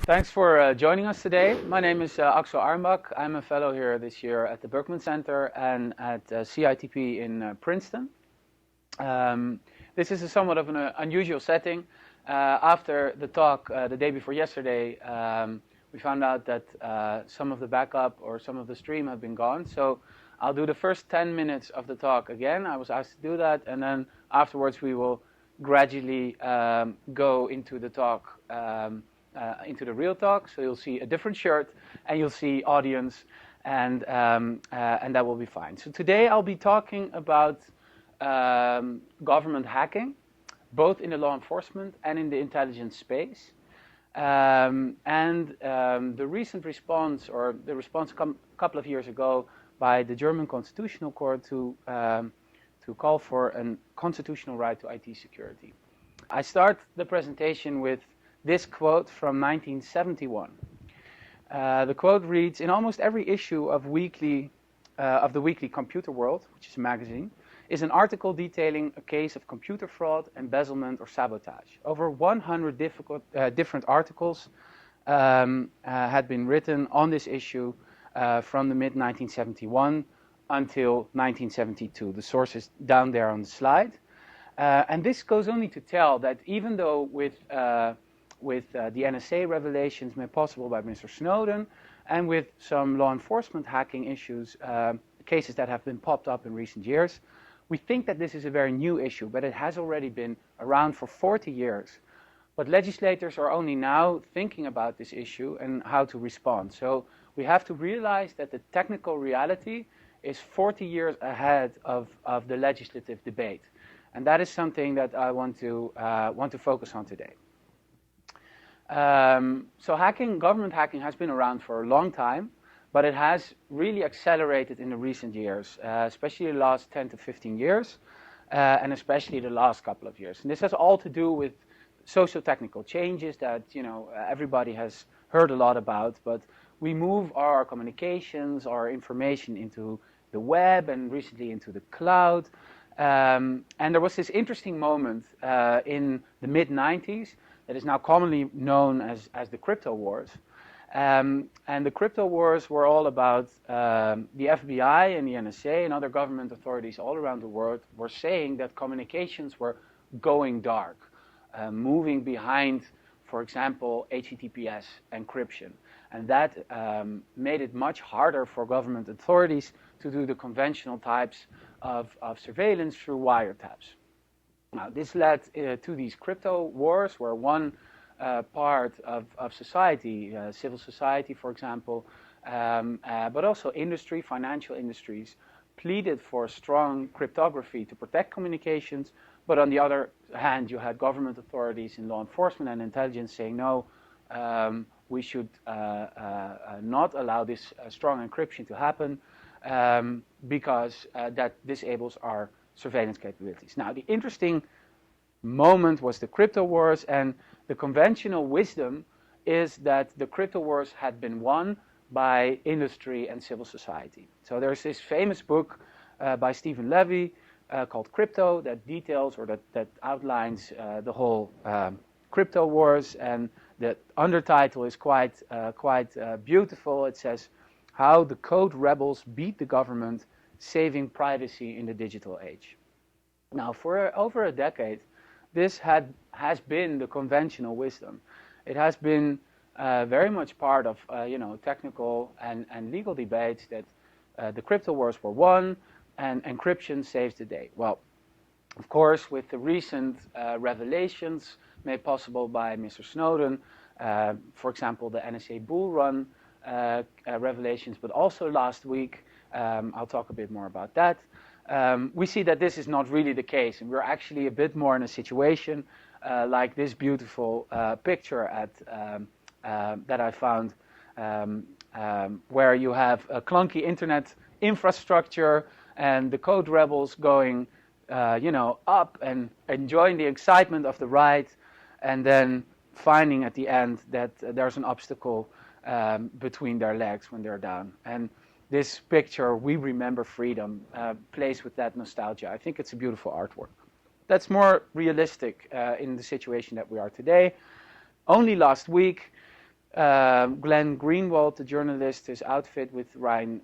Thanks for joining us today. My name is Axel Armbach. I'm a fellow here this year at the Berkman Center and at CITP in Princeton. This is somewhat of an unusual setting. After the talk the day before yesterday, we found out that some of the backup or some of the stream have been gone. So I'll do the first 10 minutes of the talk again. I was asked to do that, and then afterwards we will gradually go into the talk. Into the real talk, so you'll see a different shirt and you'll see audience, and that will be fine. So today I'll be talking about government hacking, both in the law enforcement and in the intelligence space, and the recent response, or the response a couple of years ago by the German Constitutional Court to call for a constitutional right to IT security. I start the presentation with this quote from 1971. The quote reads, "In almost every issue of the weekly Computer World, which is a magazine, is an article detailing a case of computer fraud, embezzlement, or sabotage. Over 100 different articles had been written on this issue from the mid-1971 until 1972. The source is down there on the slide. And this goes only to tell that even though with the NSA revelations made possible by Mr. Snowden, and with some law enforcement hacking issues, cases that have been popped up in recent years, we think that this is a very new issue, but it has already been around for 40 years. But legislators are only now thinking about this issue and how to respond. So we have to realize that the technical reality is 40 years ahead of the legislative debate. And that is something that I want to focus on today. So government hacking has been around for a long time, but it has really accelerated in the recent years, especially the last 10 to 15 years, and especially the last couple of years. And this has all to do with socio-technical changes that everybody has heard a lot about, but we move our communications, our information into the web and recently into the cloud. And there was this interesting moment in the mid-90s that is now commonly known as the crypto wars. And the crypto wars were all about the FBI and the NSA and other government authorities all around the world were saying that communications were going dark, moving behind, for example, HTTPS encryption. And that made it much harder for government authorities to do the conventional types of surveillance through wiretaps. Now, this led to these crypto wars, where one part of society, civil society, for example, but also industry, financial industries, pleaded for strong cryptography to protect communications. But on the other hand, you had government authorities in law enforcement and intelligence saying, no, we should not allow this strong encryption to happen because that disables our surveillance capabilities. Now, the interesting moment was the crypto wars, and the conventional wisdom is that the crypto wars had been won by industry and civil society. So there's this famous book by Stephen Levy called Crypto that details or that outlines the whole crypto wars, and the undertitle is quite beautiful. It says, "How the Code Rebels Beat the Government, Saving Privacy in the Digital Age." Now, for over a decade, this has been the conventional wisdom. It has been very much part of technical and legal debates that the crypto wars were won and encryption saves the day. Well, of course, with the recent revelations made possible by Mr. Snowden, for example, the NSA Bull Run revelations, but also last week, I'll talk a bit more about that. We see that this is not really the case, and we're actually a bit more in a situation like this beautiful picture that I found, where you have a clunky internet infrastructure and the code rebels going, up and enjoying the excitement of the ride, and then finding at the end that there's an obstacle between their legs when they're down. And this picture, "We Remember Freedom," plays with that nostalgia. I think it's a beautiful artwork. That's more realistic in the situation that we are today. Only last week, Glenn Greenwald, the journalist, his outfit with Ryan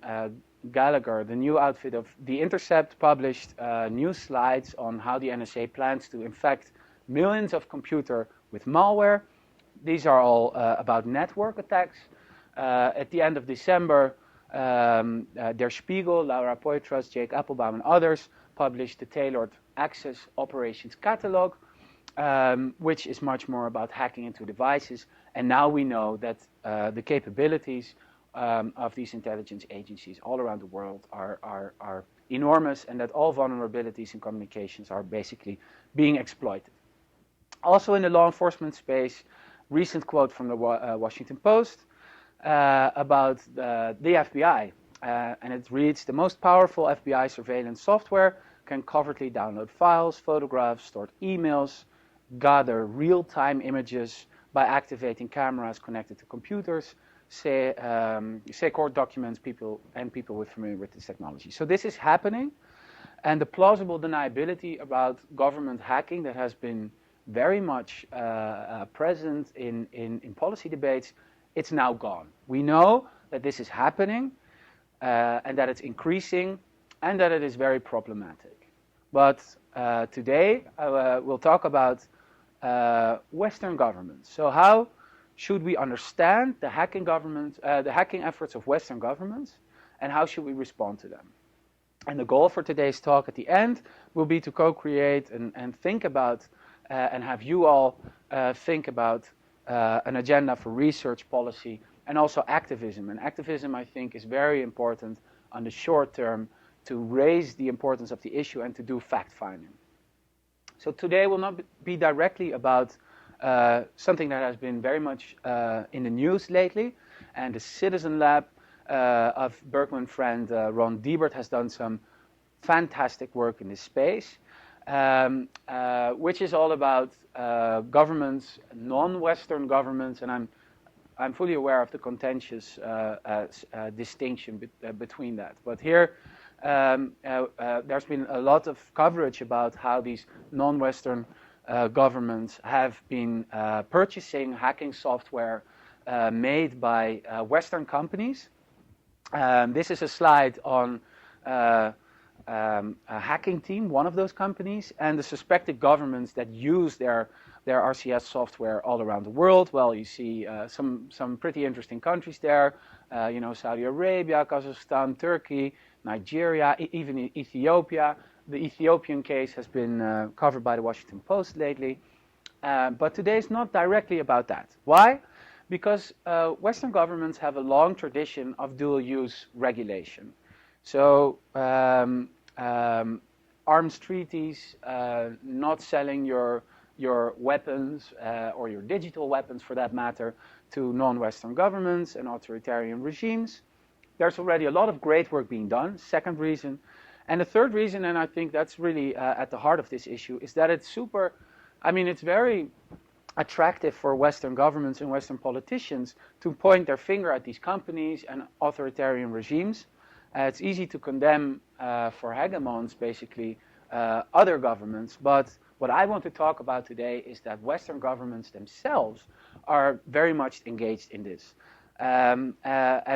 Gallagher, the new outfit of The Intercept, published new slides on how the NSA plans to infect millions of computers with malware. These are all about network attacks. At the end of December, Der Spiegel, Laura Poitras, Jake Applebaum, and others published the Tailored Access Operations Catalog, which is much more about hacking into devices. And now we know that the capabilities of these intelligence agencies all around the world are enormous, and that all vulnerabilities in communications are basically being exploited. Also in the law enforcement space, recent quote from the Washington Post about the FBI. And it reads, the most powerful FBI surveillance software can covertly download files, photographs, stored emails, gather real-time images by activating cameras connected to computers, say court documents, people with familiar with this technology. So this is happening, and the plausible deniability about government hacking that has been very much present in policy debates, it's now gone. We know that this is happening, and that it's increasing, and that it is very problematic. But today we'll talk about Western governments. So how should we understand the hacking efforts of Western governments, and how should we respond to them? And the goal for today's talk at the end will be to co-create and think about and have you all think about an agenda for research, policy, and also activism. And activism, I think, is very important on the short term to raise the importance of the issue and to do fact-finding. So today will not be directly about something that has been very much in the news lately, and the Citizen Lab of Berkman friend Ron Deibert has done some fantastic work in this space, which is all about governments, non-Western governments, and I'm fully aware of the contentious distinction between that. But here there's been a lot of coverage about how these non-Western governments have been purchasing hacking software made by Western companies. This is a slide on a hacking team, one of those companies, and the suspected governments that use their RCS software all around the world. Well, you see some pretty interesting countries there, Saudi Arabia, Kazakhstan, Turkey, Nigeria, even Ethiopia. The Ethiopian case has been covered by the Washington Post lately. But today is not directly about that. Why? Because Western governments have a long tradition of dual-use regulation. So arms treaties, not selling your weapons or your digital weapons for that matter to non-Western governments and authoritarian regimes. There's already a lot of great work being done. Second reason. And the third reason, and I think that's really at the heart of this issue, is that it's very attractive for Western governments and Western politicians to point their finger at these companies and authoritarian regimes. It's easy to condemn for hegemons, basically, other governments. But what I want to talk about today is that Western governments themselves are very much engaged in this. And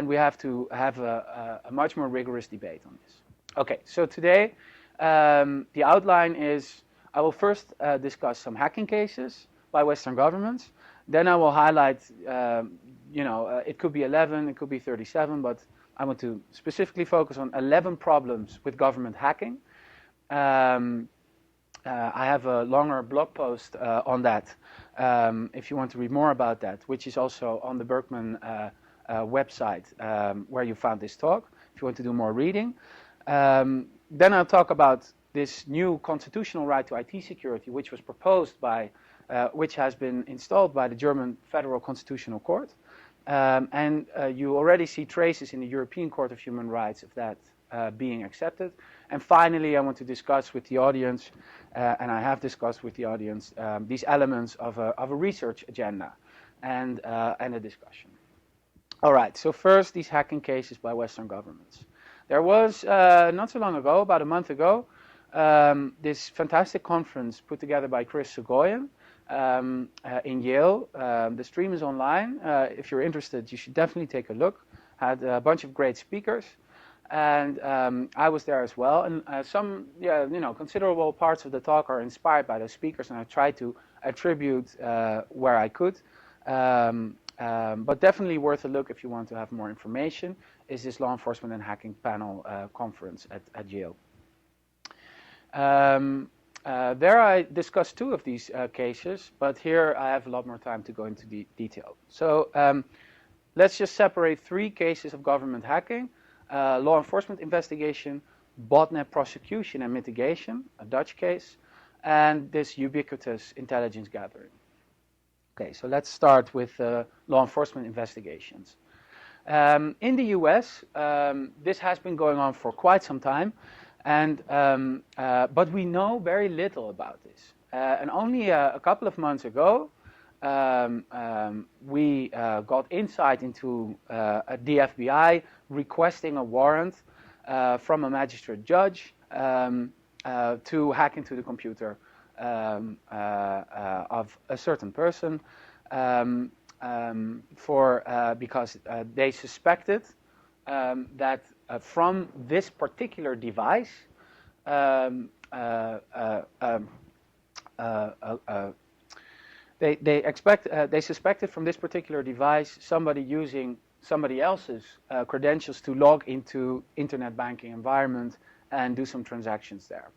we have to have a much more rigorous debate on this. Okay, so today the outline is I will first discuss some hacking cases by Western governments. Then I will highlight, it could be 11, it could be 37, but I want to specifically focus on 11 problems with government hacking. I have a longer blog post on that if you want to read more about that, which is also on the Berkman website where you found this talk, if you want to do more reading. Then I'll talk about this new constitutional right to IT security, which was proposed by, which has been installed by the German Federal Constitutional Court. And you already see traces in the European Court of Human Rights of that being accepted. And finally, I want to discuss with the audience, and I have discussed with the audience, these elements of a research agenda and a discussion. All right, so first, these hacking cases by Western governments. There was, not so long ago, about a month ago, this fantastic conference put together by Chris Soghoian in Yale. The stream is online. If you're interested, you should definitely take a look. Had a bunch of great speakers, and I was there as well. And some, considerable parts of the talk are inspired by those speakers, and I tried to attribute where I could. But definitely worth a look if you want to have more information, is this Law Enforcement and Hacking Panel conference at Yale. There I discussed 2 of these cases, but here I have a lot more time to go into detail. So let's just separate 3 cases of government hacking: law enforcement investigation, botnet prosecution and mitigation, a Dutch case, and this ubiquitous intelligence gathering. Okay, so let's start with law enforcement investigations. In the US, this has been going on for quite some time, and but we know very little about this. And only a couple of months ago, we got insight into the FBI requesting a warrant from a magistrate judge to hack into the computer of a certain person because they suspected that from this particular device they suspected from this particular device somebody using somebody else's credentials to log into internet banking environment and do some transactions there.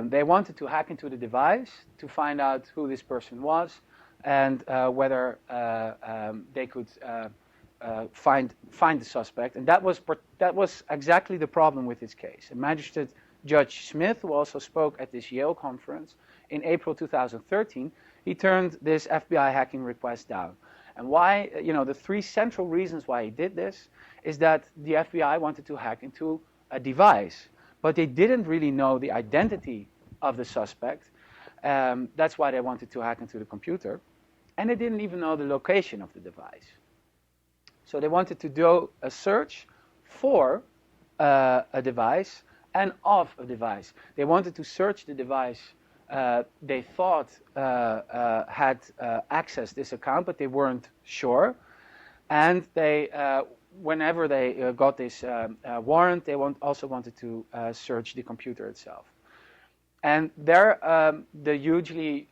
They wanted to hack into the device to find out who this person was and whether they could find the suspect. And that was exactly the problem with this case. And Magistrate Judge Smith, who also spoke at this Yale conference in April 2013, he turned this FBI hacking request down. And why? The 3 central reasons why he did this is that the FBI wanted to hack into a device, but they didn't really know the identity of the suspect. That's why they wanted to hack into the computer. And they didn't even know the location of the device. So they wanted to do a search for a device and of a device. They wanted to search the device they thought had accessed this account, but they weren't sure. And they, whenever they got this warrant, they also wanted to search the computer itself. And there, the hugely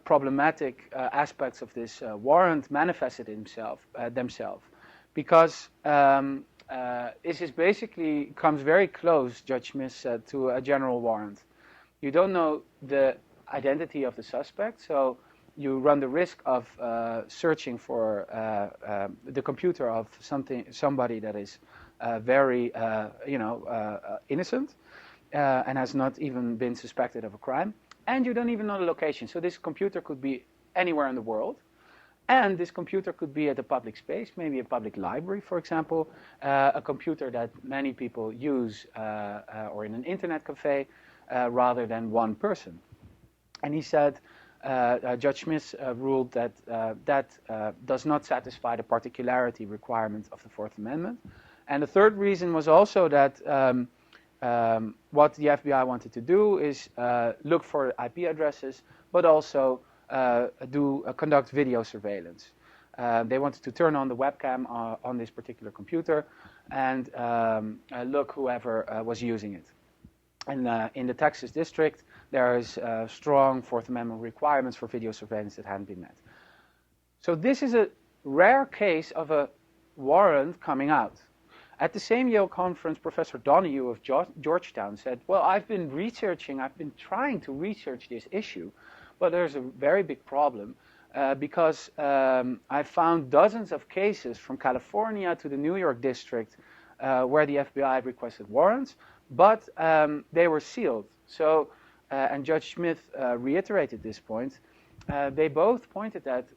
problematic aspects of this warrant manifested themselves, because this is basically comes very close, Judge Smith said, to a general warrant. You don't know the identity of the suspect, so you run the risk of searching for the computer of somebody that is very, innocent and has not even been suspected of a crime, and you don't even know the location. So this computer could be anywhere in the world, and this computer could be at a public space, maybe a public library, for example, a computer that many people use, or in an internet cafe, rather than one person. And he said, Judge Smith ruled that that does not satisfy the particularity requirement of the Fourth Amendment. And the third reason was also that what the FBI wanted to do is look for IP addresses, but also conduct video surveillance. They wanted to turn on the webcam on this particular computer and look whoever was using it. And in the Texas district, there is strong Fourth Amendment requirements for video surveillance that hadn't been met. So this is a rare case of a warrant coming out. At the same Yale conference, Professor Donoghue of Georgetown said, well, I've been trying to research this issue, but there's a very big problem because I found dozens of cases from California to the New York district where the FBI requested warrants, but they were sealed. So, and Judge Smith reiterated this point. They both pointed that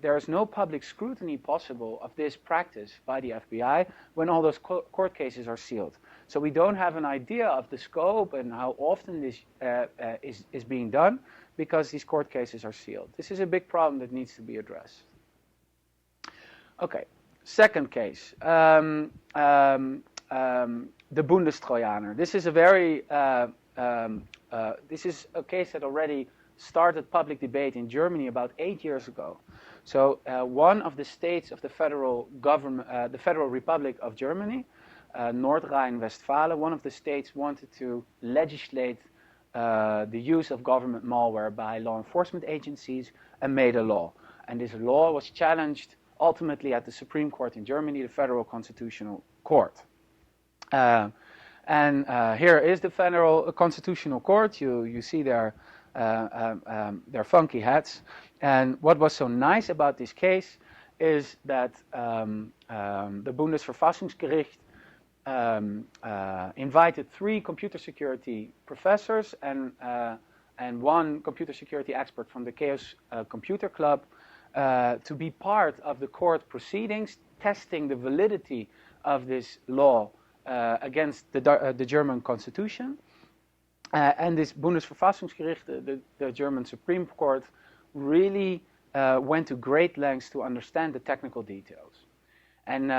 there is no public scrutiny possible of this practice by the FBI when all those court cases are sealed. So we don't have an idea of the scope and how often this is being done because these court cases are sealed. This is a big problem that needs to be addressed. Okay, second case. The Bundestrojaner. This is a very this is a case that already started public debate in Germany about 8 years ago. So one of the states of the federal government, the Federal Republic of Germany, Nordrhein-Westfalen, one of the states wanted to legislate the use of government malware by law enforcement agencies and made a law. And this law was challenged ultimately at the Supreme Court in Germany, the Federal Constitutional Court. And here is the Federal Constitutional Court. You see their funky hats. And what was so nice about this case is that the Bundesverfassungsgericht invited 3 computer security professors and 1 computer security expert from the Chaos Computer Club to be part of the court proceedings, testing the validity of this law against the German constitution. And this Bundesverfassungsgericht, the German Supreme Court, really went to great lengths to understand the technical details. And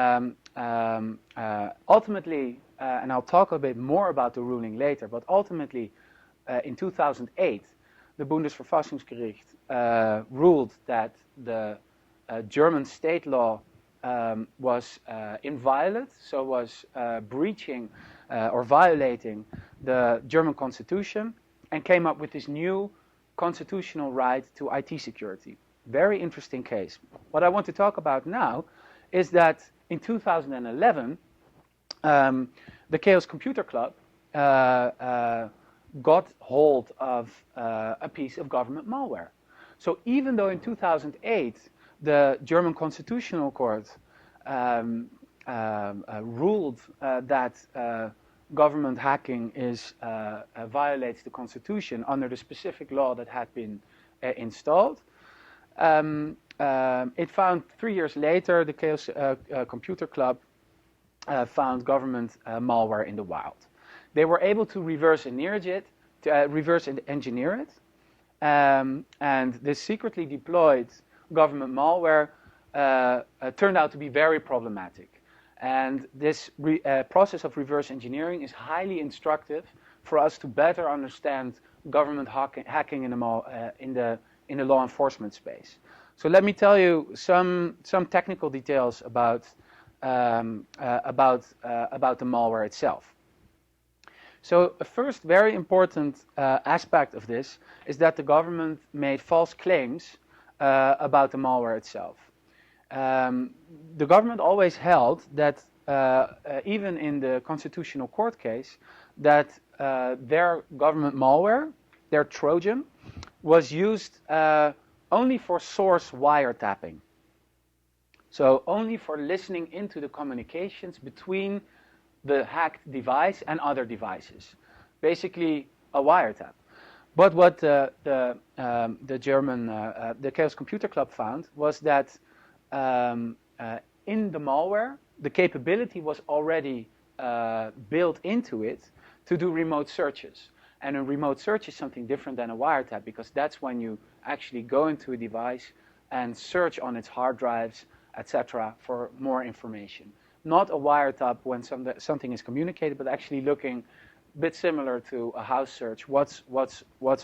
ultimately, and I'll talk a bit more about the ruling later, but ultimately in 2008, the Bundesverfassungsgericht ruled that the German state law was inviolate, so was breaching or violating the German constitution, and came up with this new constitutional right to IT security. Very interesting case. What I want to talk about now is that in 2011, the Chaos Computer Club got hold of a piece of government malware. So even though in 2008 the German Constitutional Court ruled that government hacking violates the Constitution under the specific law that had been installed, it found 3 years later the Chaos Computer Club found government malware in the wild. They were able to reverse engineer it, and this secretly deployed government malware turned out to be very problematic. And this process of reverse engineering is highly instructive for us to better understand government hacking in the law enforcement space. So let me tell you some technical details about the malware itself. So a first very important aspect of this is that the government made false claims about the malware itself. The government always held that, even in the Constitutional Court case, that their government malware, their Trojan, was used only for source wiretapping. So only for listening into the communications between the hacked device and other devices. Basically a wiretap. But what the Chaos Computer Club found was that in the malware, the capability was already built into it to do remote searches. And a remote search is something different than a wiretap, because that's when you actually go into a device and search on its hard drives, etc., for more information. Not a wiretap when something is communicated, but actually looking a bit similar to a house search, what's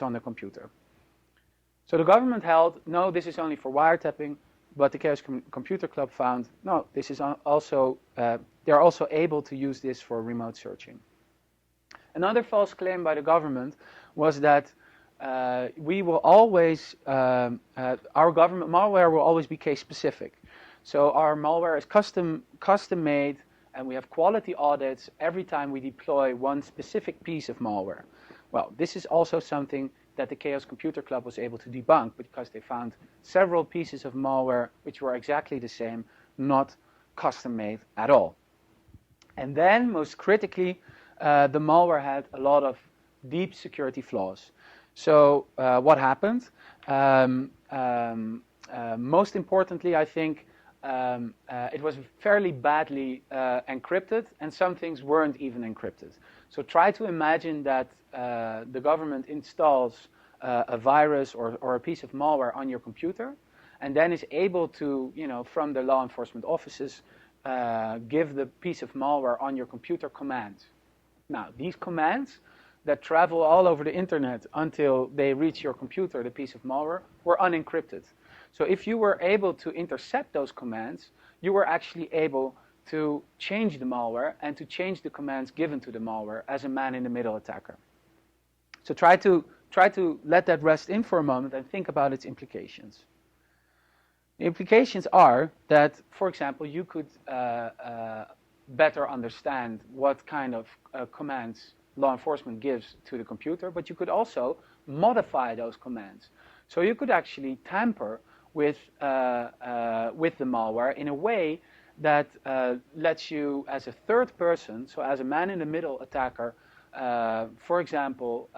on the computer. So the government held, no, this is only for wiretapping, but the Chaos Computer Club found, no, this is also, they're also able to use this for remote searching. Another false claim by the government was that we will always, our government malware will always be case specific. So our malware is custom made, and we have quality audits every time we deploy one specific piece of malware. Well, this is also something that the Chaos Computer Club was able to debunk, because they found several pieces of malware which were exactly the same, not custom made at all. And then, most critically, the malware had a lot of deep security flaws. So what happened? Most importantly, I think, it was fairly badly encrypted, and some things weren't even encrypted. So try to imagine that the government installs a virus or a piece of malware on your computer, and then is able to, from the law enforcement offices, give the piece of malware on your computer commands. Now, these commands that travel all over the internet until they reach your computer, the piece of malware, were unencrypted. So if you were able to intercept those commands, you were actually able to change the malware and to change the commands given to the malware as a man-in-the-middle attacker. So try to let that rest in for a moment and think about its implications. The implications are that, for example, you could better understand what kind of commands law enforcement gives to the computer, but you could also modify those commands. So you could actually tamper with the malware in a way that lets you, as a third person, so as a man-in-the-middle attacker, for example,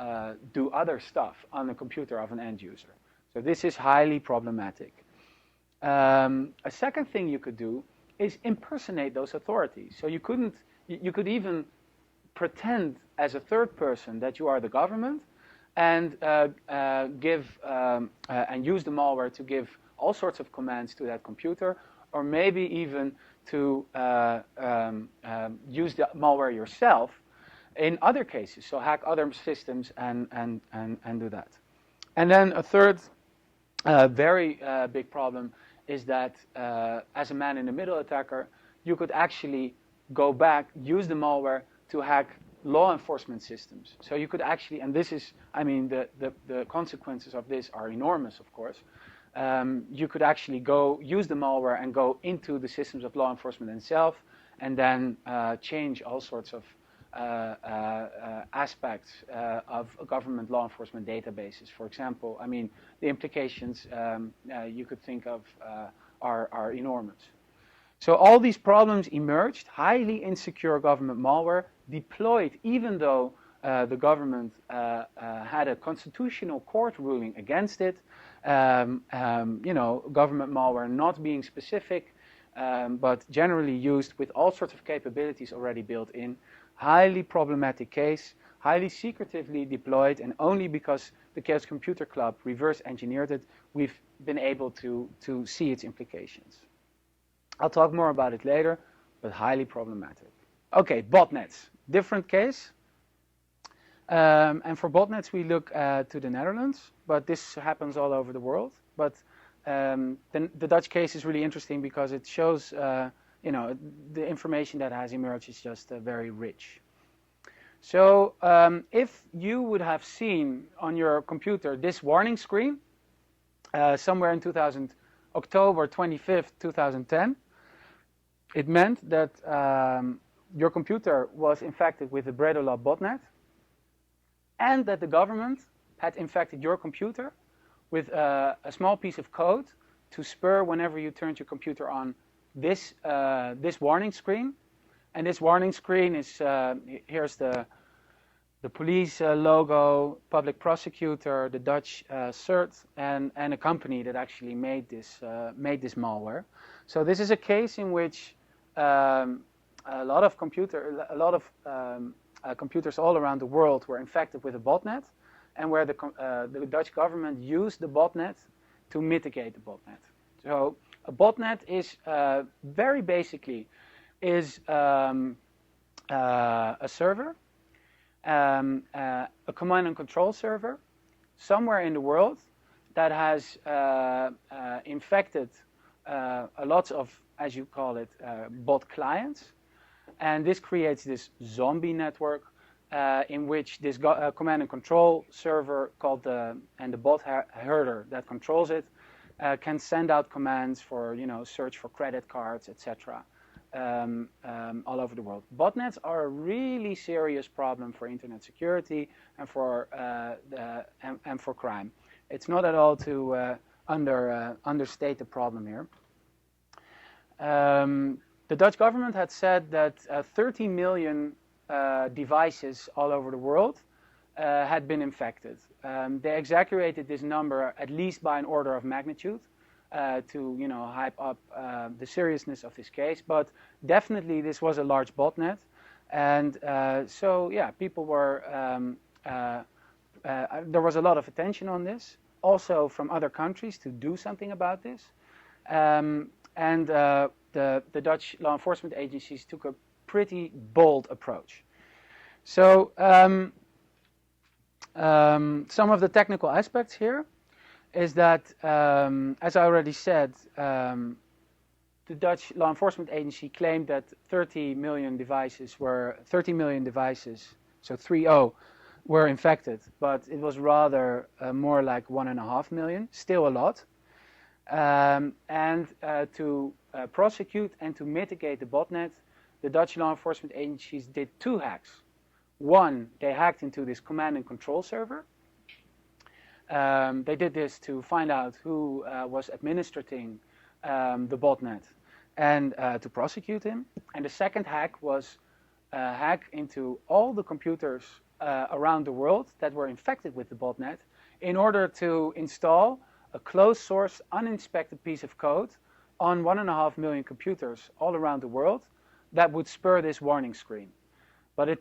do other stuff on the computer of an end user. So this is highly problematic. A second thing you could do is impersonate those authorities. So you could even pretend as a third person that you are the government, and and use the malware to give all sorts of commands to that computer, or maybe even to use the malware yourself in other cases. So hack other systems and do that. And then a third very big problem is that as a man-in-the-middle attacker, you could actually go back, use the malware to hack law enforcement systems. So you could actually, and this is, I mean, the consequences of this are enormous, of course. You could actually go use the malware and go into the systems of law enforcement itself, and then change all sorts of aspects of government law enforcement databases. For example, I mean, the implications you could think of are enormous. So all these problems emerged, highly insecure government malware, deployed even though the government had a constitutional court ruling against it. You know, government malware not being specific, but generally used with all sorts of capabilities already built in. Highly problematic case, highly secretively deployed, and only because the Chaos Computer Club reverse engineered it, we've been able to see its implications. I'll talk more about it later, but highly problematic. Okay, botnets, different case. And for botnets, we look to the Netherlands, but this happens all over the world. But the Dutch case is really interesting because it shows, you know, the information that has emerged is just very rich. So if you would have seen on your computer this warning screen somewhere in October 25th, 2010, it meant that your computer was infected with the Bredolab botnet, and that the government had infected your computer with a small piece of code to spur whenever you turned your computer on this warning screen. And this warning screen is here's the police logo, public prosecutor, the Dutch CERT, and a company that actually made this malware. So this is a case in which a lot of computers all around the world were infected with a botnet, and where the Dutch government used the botnet to mitigate the botnet. So a botnet is very basically is a server, a command and control server somewhere in the world that has infected a lot of, as you call it, bot clients. And this creates this zombie network in which this command and control server called and the bot herder that controls it can send out commands for, you know, search for credit cards, etc. All over the world. Botnets are a really serious problem for internet security and for crime. It's not at all to understate the problem here. The Dutch government had said that 30 million devices all over the world had been infected. They exaggerated this number at least by an order of magnitude to, you know, hype up the seriousness of this case. But definitely this was a large botnet, and so yeah, people were there was a lot of attention on this, also from other countries to do something about this, and the Dutch law enforcement agencies took a pretty bold approach. So Some of the technical aspects here is that, as I already said, the Dutch law enforcement agency claimed that 30 million devices, so 30, were infected, but it was rather more like 1.5 million, still a lot. And to prosecute and to mitigate the botnet, the Dutch law enforcement agencies did 2 hacks. One, they hacked into this command and control server. They did this to find out who was administrating the botnet and to prosecute him. And the second hack was a hack into all the computers around the world that were infected with the botnet in order to install a closed source, uninspected piece of code on 1.5 million computers all around the world that would spur this warning screen. But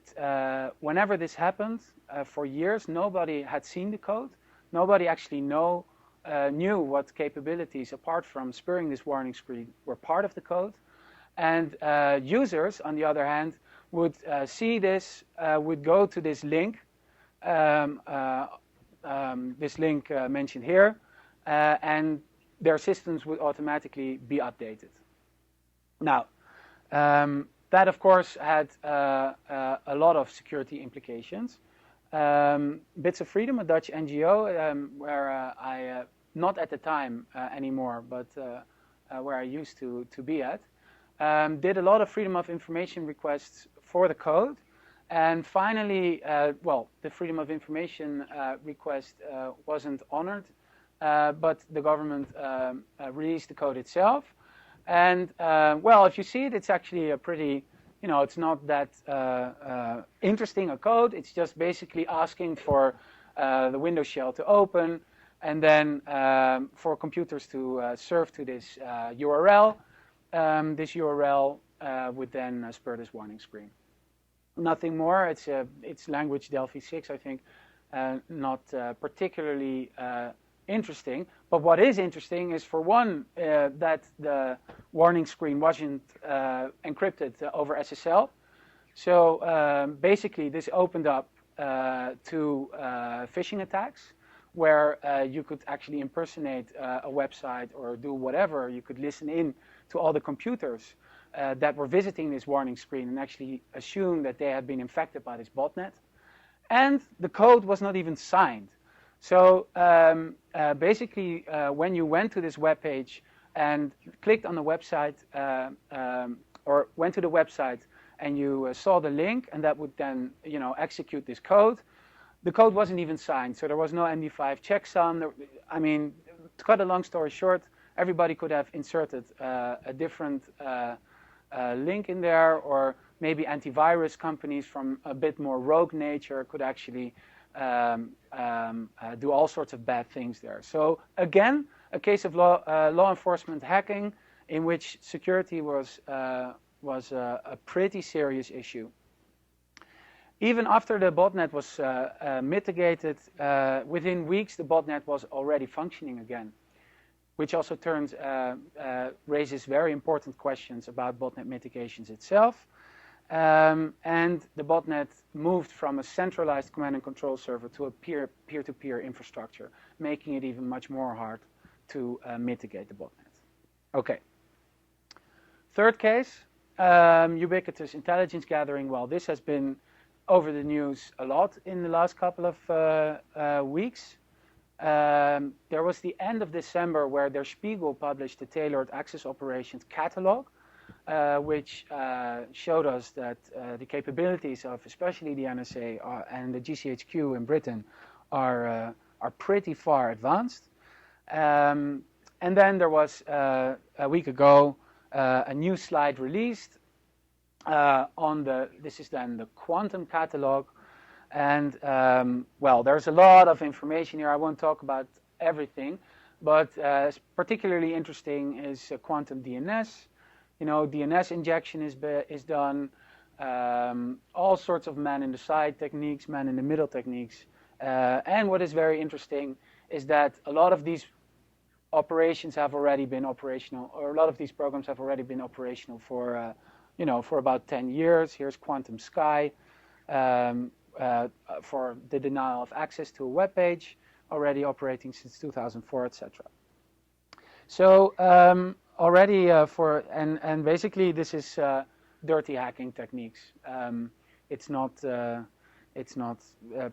whenever this happened, for years, nobody had seen the code. Nobody actually knew what capabilities, apart from spurring this warning screen, were part of the code. And users, on the other hand, would see this, would go to this link, mentioned here, and their systems would automatically be updated. Now, that of course had a lot of security implications. Bits of Freedom, a Dutch NGO, where I, not at the time anymore, but where I used to be at, did a lot of freedom of information requests for the code. And finally, the freedom of information request wasn't honored, but the government released the code itself. And if you see it, it's actually a pretty, it's not that interesting a code. It's just basically asking for the Windows shell to open, and then for computers to serve to this URL. This URL would then spur this warning screen. Nothing more. It's language Delphi 6, I think, not particularly interesting. But what is interesting is, for one, that the warning screen wasn't encrypted over SSL. So basically, this opened up to phishing attacks, where you could actually impersonate a website or do whatever. You could listen in to all the computers that were visiting this warning screen and actually assume that they had been infected by this botnet. And the code was not even signed. So basically, when you went to this web page and clicked on the website, or went to the website and you saw the link, and that would then execute this code, the code wasn't even signed. So there was no MD5 checksum. I mean, to cut a long story short, everybody could have inserted a different link in there, or maybe antivirus companies from a bit more rogue nature could actually do all sorts of bad things there. So again, a case of law enforcement hacking in which security was a pretty serious issue. Even after the botnet was mitigated, within weeks the botnet was already functioning again, which also raises very important questions about botnet mitigations itself. And the botnet moved from a centralized command and control server to a peer-to-peer infrastructure, making it even much more hard to mitigate the botnet. Okay. Third case, ubiquitous intelligence gathering. Well, this has been over the news a lot in the last couple of weeks. There was the end of December where Der Spiegel published the Tailored Access Operations Catalog, which showed us that the capabilities of especially the NSA and the GCHQ in Britain are pretty far advanced. And then there was, a week ago, a new slide released this is then the Quantum Catalog. And there's a lot of information here. I won't talk about everything, but particularly interesting is Quantum DNS. DNS injection is done, all sorts of man-in-the-side techniques, man-in-the-middle techniques. And what is very interesting is that a lot of these operations have already been operational, or a lot of these programs have already been operational for about 10 years. Here's Quantum Sky, for the denial of access to a web page, already operating since 2004, etc. So already and basically this is dirty hacking techniques. It's not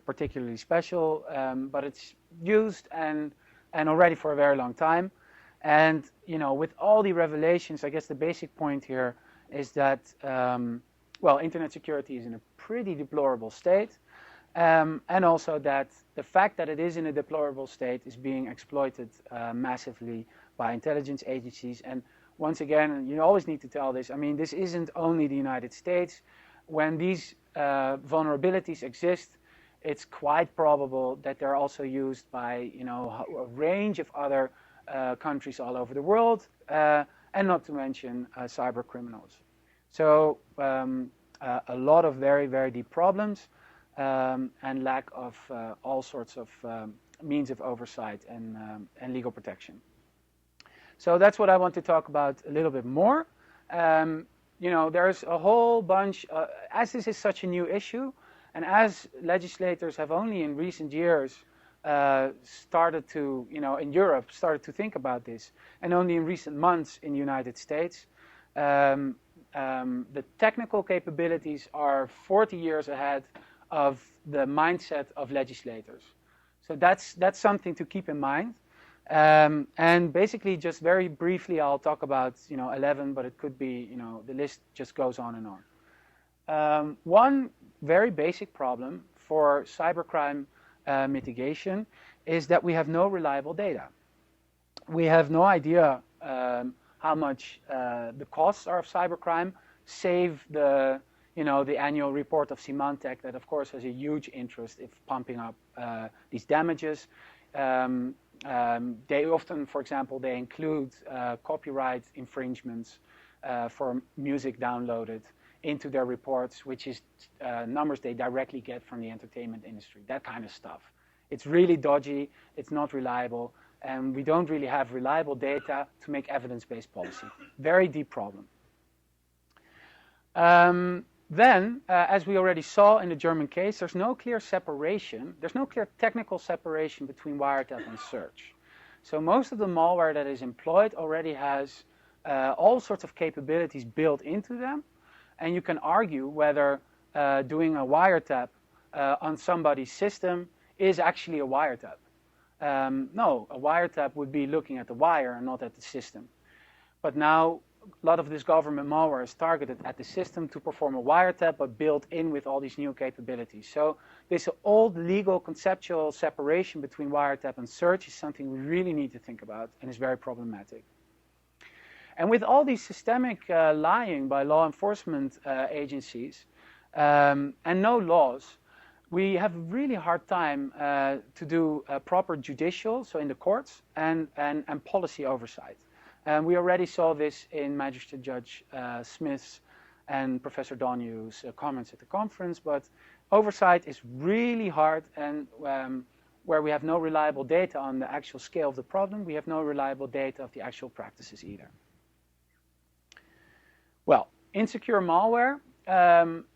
particularly special, but it's used and already for a very long time. And with all the revelations, I guess the basic point here is that well, internet security is in a pretty deplorable state, and also that the fact that it is in a deplorable state is being exploited massively by intelligence agencies. And once again, you always need to tell this, I mean, this isn't only the United States. When these vulnerabilities exist, it's quite probable that they're also used by a range of other countries all over the world, and not to mention cyber criminals. So a lot of very, very deep problems, and lack of all sorts of means of oversight and legal protection. So that's what I want to talk about a little bit more. There's a whole bunch, as this is such a new issue, and as legislators have only in recent years started to, in Europe, started to think about this, and only in recent months in the United States, the technical capabilities are 40 years ahead of the mindset of legislators. So that's something to keep in mind. And basically, just very briefly, I'll talk about 11, but it could be the list just goes on and on. One very basic problem for cybercrime mitigation is that we have no reliable data. We have no idea how much the costs are of cybercrime, save the annual report of Symantec that, of course, has a huge interest in pumping up these damages. They often, for example, they include copyright infringements for music downloaded into their reports, which is numbers they directly get from the entertainment industry, that kind of stuff. It's really dodgy, it's not reliable, and we don't really have reliable data to make evidence-based policy. Very deep problem. Then, as we already saw in the German case, there's no clear separation, there's no clear technical separation between wiretap and search. So most of the malware that is employed already has all sorts of capabilities built into them, and you can argue whether doing a wiretap on somebody's system is actually a wiretap. No, a wiretap would be looking at the wire and not at the system. But now, a lot of this government malware is targeted at the system to perform a wiretap, but built in with all these new capabilities. So this old legal conceptual separation between wiretap and search is something we really need to think about, and is very problematic. And with all these systemic lying by law enforcement agencies and no laws, we have a really hard time to do proper judicial, so in the courts, and policy oversight. And we already saw this in Magistrate Judge Smith's and Professor Donahue comments at the conference, but oversight is really hard, and where we have no reliable data on the actual scale of the problem, we have no reliable data of the actual practices either. Well, insecure malware,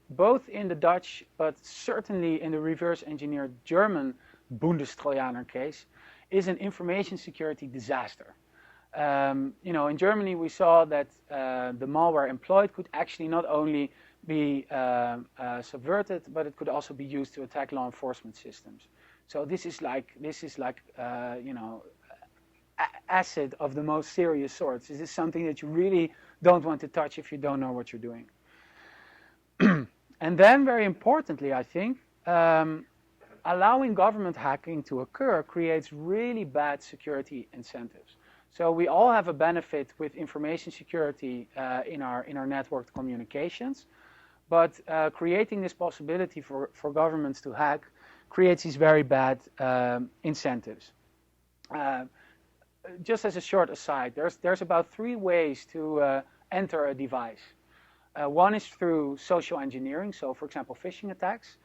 both in the Dutch, but certainly in the reverse engineered German Bundestrojaner case, is an information security disaster. In Germany, we saw that the malware employed could actually not only be subverted, but it could also be used to attack law enforcement systems. So this is like acid of the most serious sorts. This is something that you really don't want to touch if you don't know what you're doing. And then, very importantly, I think, allowing government hacking to occur creates really bad security incentives. So we all have a benefit with information security in our networked communications, but creating this possibility for governments to hack creates these very bad incentives. Just as a short aside, there's about 3 ways to enter a device. One is through social engineering, so for example phishing attacks.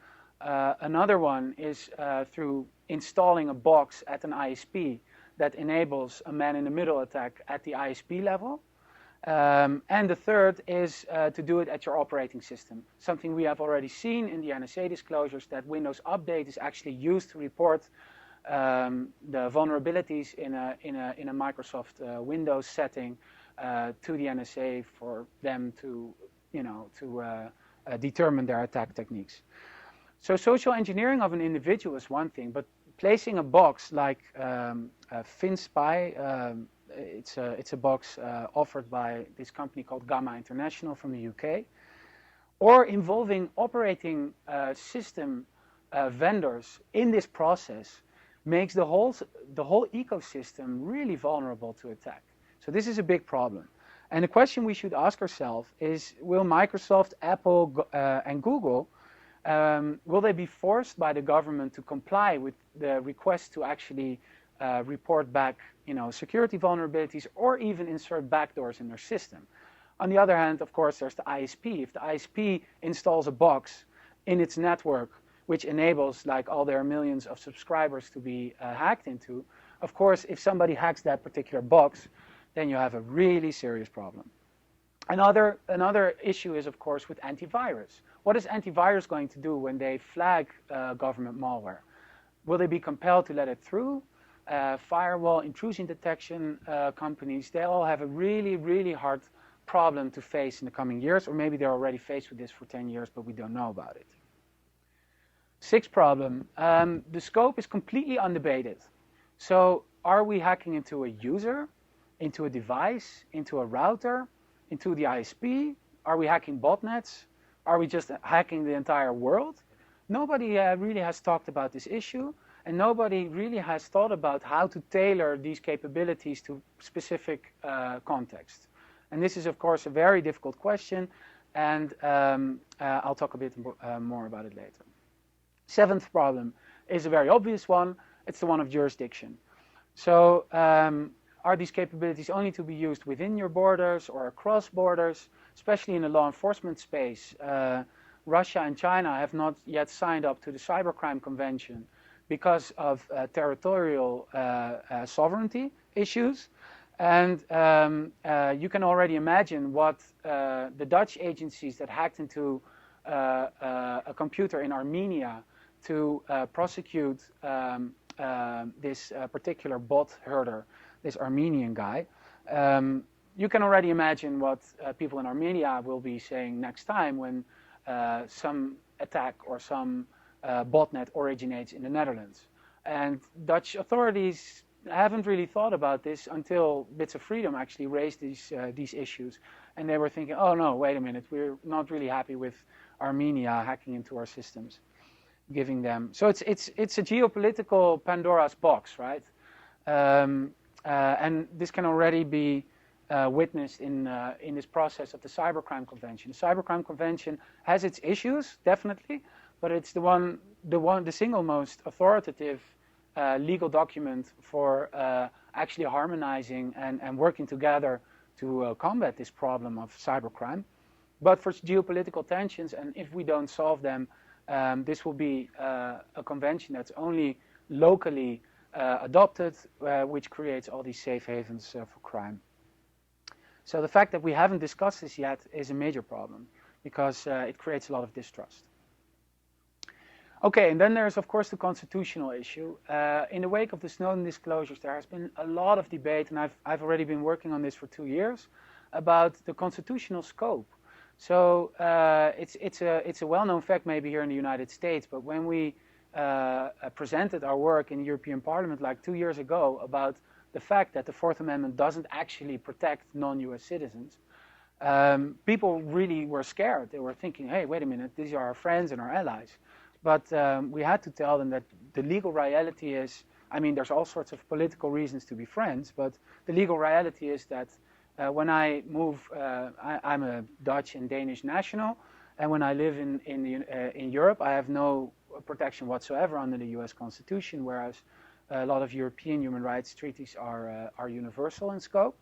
Another one is through installing a box at an ISP that enables a man-in-the-middle attack at the ISP level. And the third is to do it at your operating system. Something we have already seen in the NSA disclosures, that Windows Update is actually used to report the vulnerabilities in a Microsoft Windows setting to the NSA for them to, determine their attack techniques. So social engineering of an individual is one thing, but placing a box like FinSpy, it's a box offered by this company called Gamma International from the UK, or involving operating system vendors in this process makes the whole ecosystem really vulnerable to attack. So this is a big problem. And the question we should ask ourselves is, will Microsoft, Apple, and Google, will they be forced by the government to comply with the request to actually report back, security vulnerabilities, or even insert backdoors in their system? On the other hand, of course, there's the ISP. If the ISP installs a box in its network which enables like all their millions of subscribers to be hacked into, of course, if somebody hacks that particular box, then you have a really serious problem. Another issue is, of course, with antivirus. What is antivirus going to do when they flag government malware? Will they be compelled to let it through? Firewall, intrusion detection companies, they all have a really, really hard problem to face in the coming years, or maybe they're already faced with this for 10 years, but we don't know about it. Sixth problem, the scope is completely undebated. So are we hacking into a user, into a device, into a router, into the ISP? Are we hacking botnets? Are we just hacking the entire world? Nobody really has talked about this issue, and nobody really has thought about how to tailor these capabilities to specific contexts. And this is, of course, a very difficult question, and I'll talk a bit more about it later. Seventh problem is a very obvious one. It's the one of jurisdiction. So are these capabilities only to be used within your borders or across borders? Especially in the law enforcement space, Russia and China have not yet signed up to the Cybercrime Convention because of territorial sovereignty issues. And you can already imagine what the Dutch agencies that hacked into a computer in Armenia to prosecute this particular bot herder, this Armenian guy. You can already imagine what people in Armenia will be saying next time when some attack or some botnet originates in the Netherlands. And Dutch authorities haven't really thought about this until Bits of Freedom actually raised these issues. And they were thinking, oh no, wait a minute, we're not really happy with Armenia hacking into our systems, giving them. So it's a geopolitical Pandora's box, right? And this can already be witnessed in this process of the Cybercrime Convention. The Cybercrime Convention has its issues, definitely, but it's the single most authoritative legal document for actually harmonizing and working together to combat this problem of cybercrime. But for geopolitical tensions, and if we don't solve them, this will be a convention that's only locally adopted, which creates all these safe havens for crime. So the fact that we haven't discussed this yet is a major problem, because it creates a lot of distrust. Okay, and then there's, of course, the constitutional issue. In the wake of the Snowden disclosures, there has been a lot of debate, and I've already been working on this for 2 years, about the constitutional scope. So it's a well-known fact maybe here in the United States, but when we presented our work in the European Parliament like 2 years ago about the fact that the Fourth Amendment doesn't actually protect non-US citizens, people really were scared. They were thinking, hey, wait a minute, these are our friends and our allies. But we had to tell them that the legal reality is, I mean, there's all sorts of political reasons to be friends, but the legal reality is that when I move, I'm a Dutch and Danish national, and when I live in Europe, I have no protection whatsoever under the US Constitution, whereas a lot of European human rights treaties are universal in scope.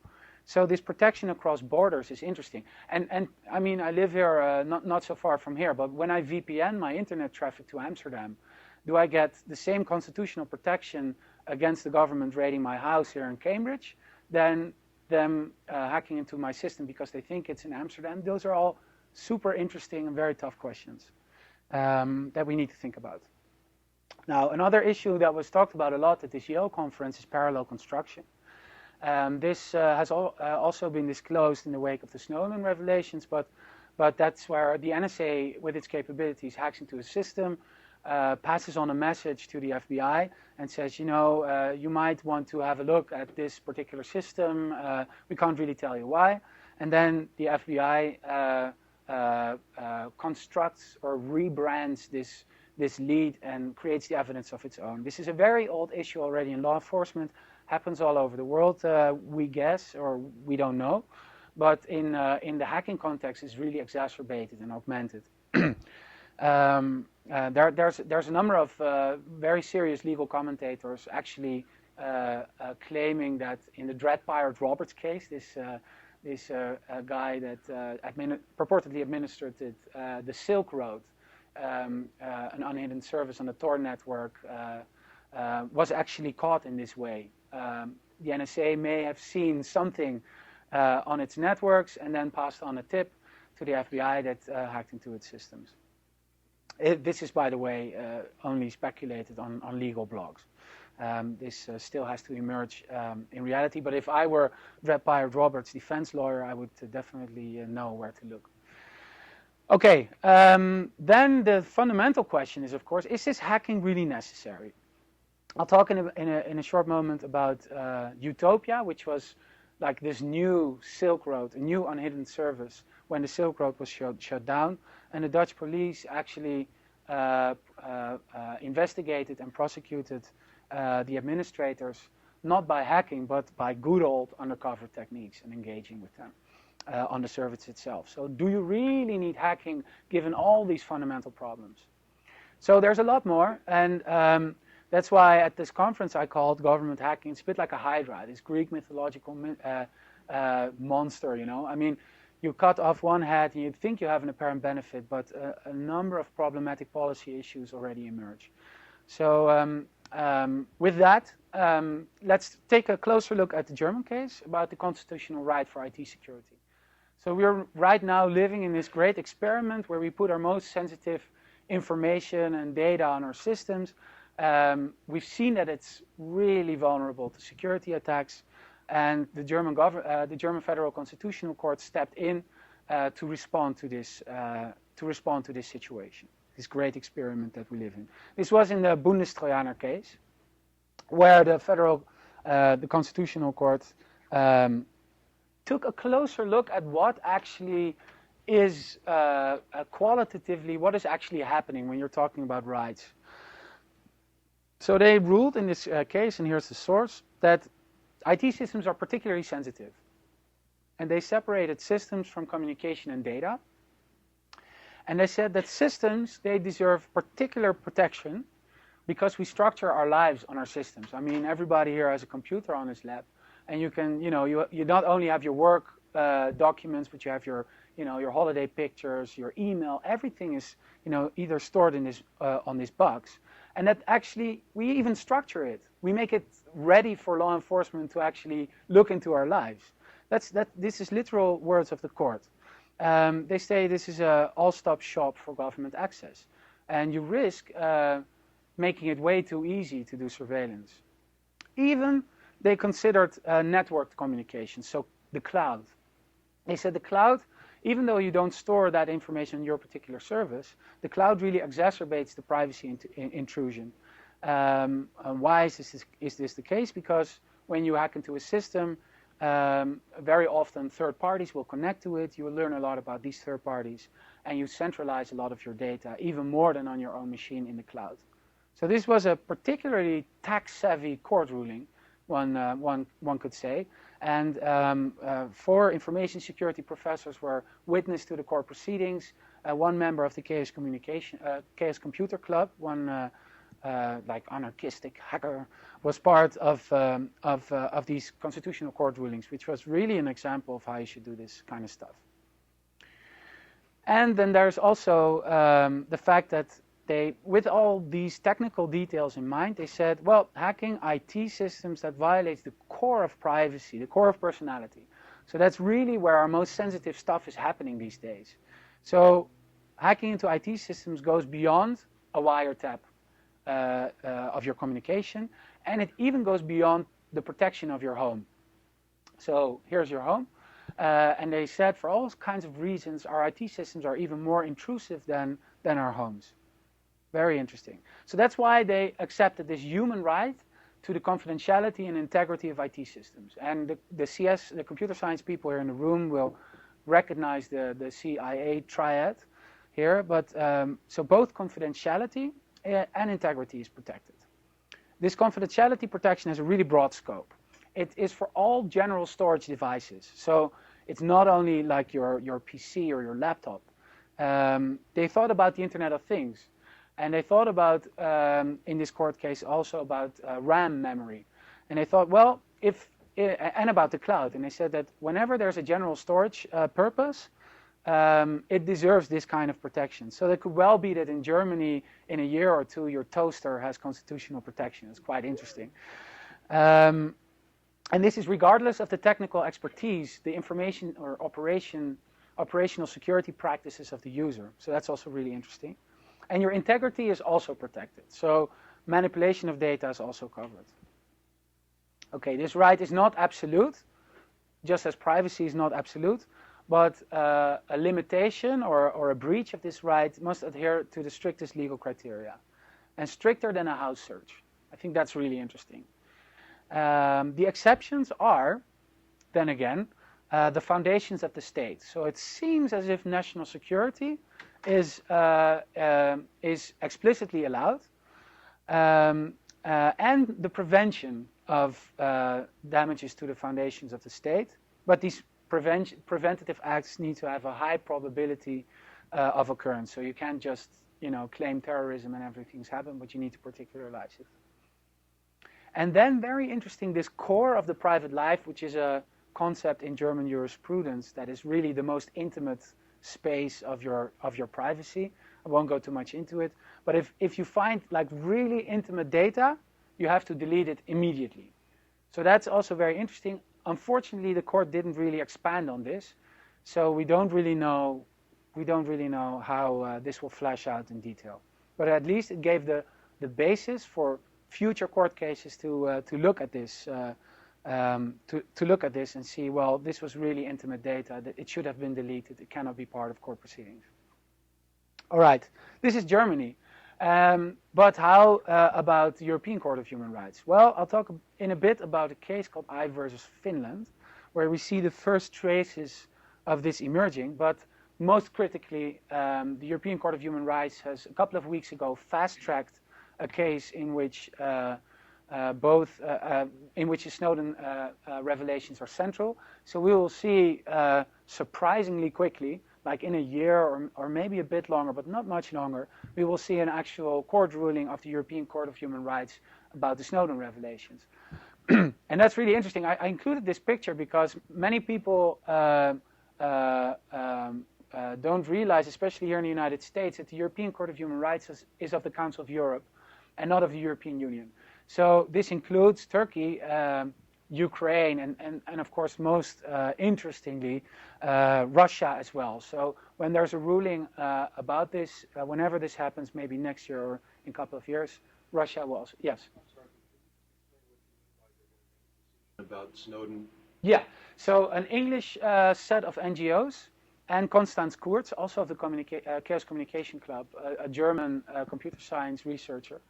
So this protection across borders is interesting. And I mean, I live here not so far from here, but when I VPN my internet traffic to Amsterdam, do I get the same constitutional protection against the government raiding my house here in Cambridge? Then them hacking into my system because they think it's in Amsterdam? Those are all super interesting and very tough questions that we need to think about. Now, another issue that was talked about a lot at this Yale conference is parallel construction. This has also been disclosed in the wake of the Snowden revelations, but that's where the NSA, with its capabilities, hacks into a system, passes on a message to the FBI and says, you know, you might want to have a look at this particular system. We can't really tell you why. And then the FBI constructs or rebrands this lead and creates the evidence of its own. This is a very old issue already in law enforcement. Happens all over the world, we guess, or we don't know. But in the hacking context, it's really exacerbated and augmented. There's a number of very serious legal commentators actually claiming that in the Dread Pirate Roberts case, this guy that purportedly administered the Silk Road, an unhidden service on the Tor network, was actually caught in this way. The NSA may have seen something on its networks and then passed on a tip to the FBI that hacked into its systems. This is, by the way, only speculated on legal blogs. This still has to emerge in reality, but if I were Dread Pirate Roberts' defense lawyer, I would definitely know where to look. Okay, then the fundamental question is, of course, is this hacking really necessary? I'll talk in a short moment about Utopia, which was like this new Silk Road, a new unhidden service when the Silk Road was shut down, and the Dutch police actually investigated and prosecuted the administrators, not by hacking, but by good old undercover techniques and engaging with them on the service itself. So do you really need hacking given all these fundamental problems? So there's a lot more, and that's why at this conference I called government hacking, it's a bit like a hydra, this Greek mythological monster, you know. I mean, you cut off one head and you think you have an apparent benefit, but a number of problematic policy issues already emerge. So with that, let's take a closer look at the German case about the constitutional right for IT security. So we're right now living in this great experiment where we put our most sensitive information and data on our systems. We've seen that it's really vulnerable to security attacks, and the German Federal Constitutional Court stepped in to respond to this situation, this great experiment that we live in. This was in the Bundestrojaner case, where the Constitutional Court took a closer look at what actually is qualitatively what is actually happening when you're talking about rights. So they ruled in this case, and here's the source, that IT systems are particularly sensitive. And they separated systems from communication and data. And they said that systems, they deserve particular protection because we structure our lives on our systems. I mean, everybody here has a computer on his lap. And you can, you not only have your work documents, but you have your holiday pictures, your email, everything is, either stored in this, on this box. And that actually, we even structure it. We make it ready for law enforcement to actually look into our lives. This is literal words of the court. They say this is a all-stop shop for government access. And you risk making it way too easy to do surveillance. Even they considered networked communication, so the cloud. They said the cloud, even though you don't store that information in your particular service, the cloud really exacerbates the privacy intrusion. Why is this the case? Because when you hack into a system, very often third parties will connect to it. You will learn a lot about these third parties, and you centralize a lot of your data, even more than on your own machine in the cloud. So this was a particularly tax-savvy court ruling, one could say. And 4 information security professors were witness to the court proceedings. One member of the Chaos Computer Club, one like anarchistic hacker, was part of these constitutional court rulings, which was really an example of how you should do this kind of stuff. And then there's also the fact that with all these technical details in mind, they said, well, hacking IT systems that violates the core of privacy, the core of personality. So that's really where our most sensitive stuff is happening these days. So hacking into IT systems goes beyond a wiretap of your communication, and it even goes beyond the protection of your home. So here's your home. And they said for all kinds of reasons, our IT systems are even more intrusive than our homes. Very interesting. So that's why they accepted this human right to the confidentiality and integrity of IT systems. And the computer science people here in the room will recognize the CIA triad here. But so both confidentiality and integrity is protected. This confidentiality protection has a really broad scope. It is for all general storage devices. So it's not only like your PC or your laptop. They thought about the Internet of Things. And they thought about, in this court case, also about RAM memory. And they thought, well, and about the cloud. And they said that whenever there's a general storage purpose, it deserves this kind of protection. So it could well be that in Germany, in a year or two, your toaster has constitutional protection. It's quite interesting. And this is regardless of the technical expertise, the information or operational security practices of the user. So that's also really interesting. And your integrity is also protected. So manipulation of data is also covered. Okay, this right is not absolute, just as privacy is not absolute, but a limitation or a breach of this right must adhere to the strictest legal criteria, and stricter than a house search. I think that's really interesting. The exceptions are, then again, the foundations of the state. So it seems as if national security is explicitly allowed, and the prevention of damages to the foundations of the state. But these preventative acts need to have a high probability of occurrence. So you can't just, claim terrorism and everything's happened, but you need to particularize it. And then, very interesting, this core of the private life, which is a concept in German jurisprudence that is really the most intimate space of your privacy. I won't go too much into it, but if you find like really intimate data, you have to delete it immediately. So that's also very interesting. Unfortunately, the court didn't really expand on this, so we don't really know how this will flesh out in detail. But at least it gave the basis for future court cases to look at this. To look at this and see, well, this was really intimate data, that it should have been deleted, it cannot be part of court proceedings. All right, this is Germany. But how about the European Court of Human Rights? Well, I'll talk in a bit about a case called I versus Finland, where we see the first traces of this emerging, but most critically, the European Court of Human Rights has, a couple of weeks ago, fast-tracked a case in which in which the Snowden revelations are central. So we will see surprisingly quickly, like in a year or maybe a bit longer, but not much longer, we will see an actual court ruling of the European Court of Human Rights about the Snowden revelations. And that's really interesting. I included this picture because many people don't realize, especially here in the United States, that the European Court of Human Rights is of the Council of Europe and not of the European Union. So this includes Turkey, Ukraine, and of course, most interestingly, Russia as well. So when there's a ruling about this, whenever this happens, maybe next year or in a couple of years, Russia will also, yes? About Snowden? Yeah, so an English set of NGOs and Constance Koerts, also of the Chaos Communication Club, a German computer science researcher,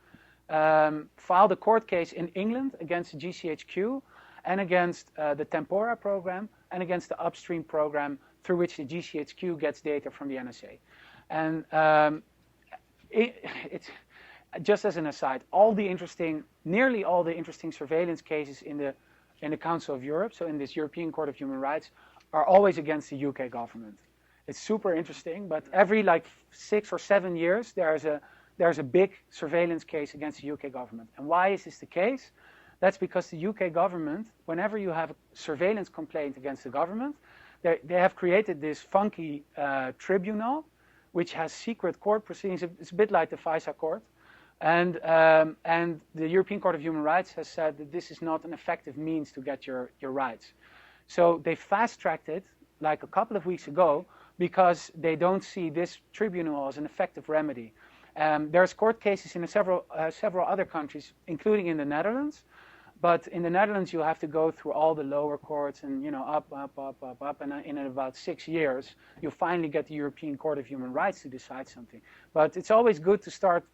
filed a court case in England against the GCHQ and against the Tempora program and against the Upstream program through which the GCHQ gets data from the NSA. And it's just as an aside, nearly all the interesting surveillance cases in the Council of Europe, so in this European Court of Human Rights, are always against the UK government. It's super interesting, but every 6 or 7 years there's a big surveillance case against the UK government. And why is this the case? That's because the UK government, whenever you have a surveillance complaint against the government, they have created this funky tribunal which has secret court proceedings. It's a bit like the FISA court. And the European Court of Human Rights has said that this is not an effective means to get your rights. So they fast-tracked it like a couple of weeks ago because they don't see this tribunal as an effective remedy. There's court cases in several other countries, including in the Netherlands. But in the Netherlands, you have to go through all the lower courts and, you know, up. And in about 6 years, you finally get the European Court of Human Rights to decide something. But it's always good to start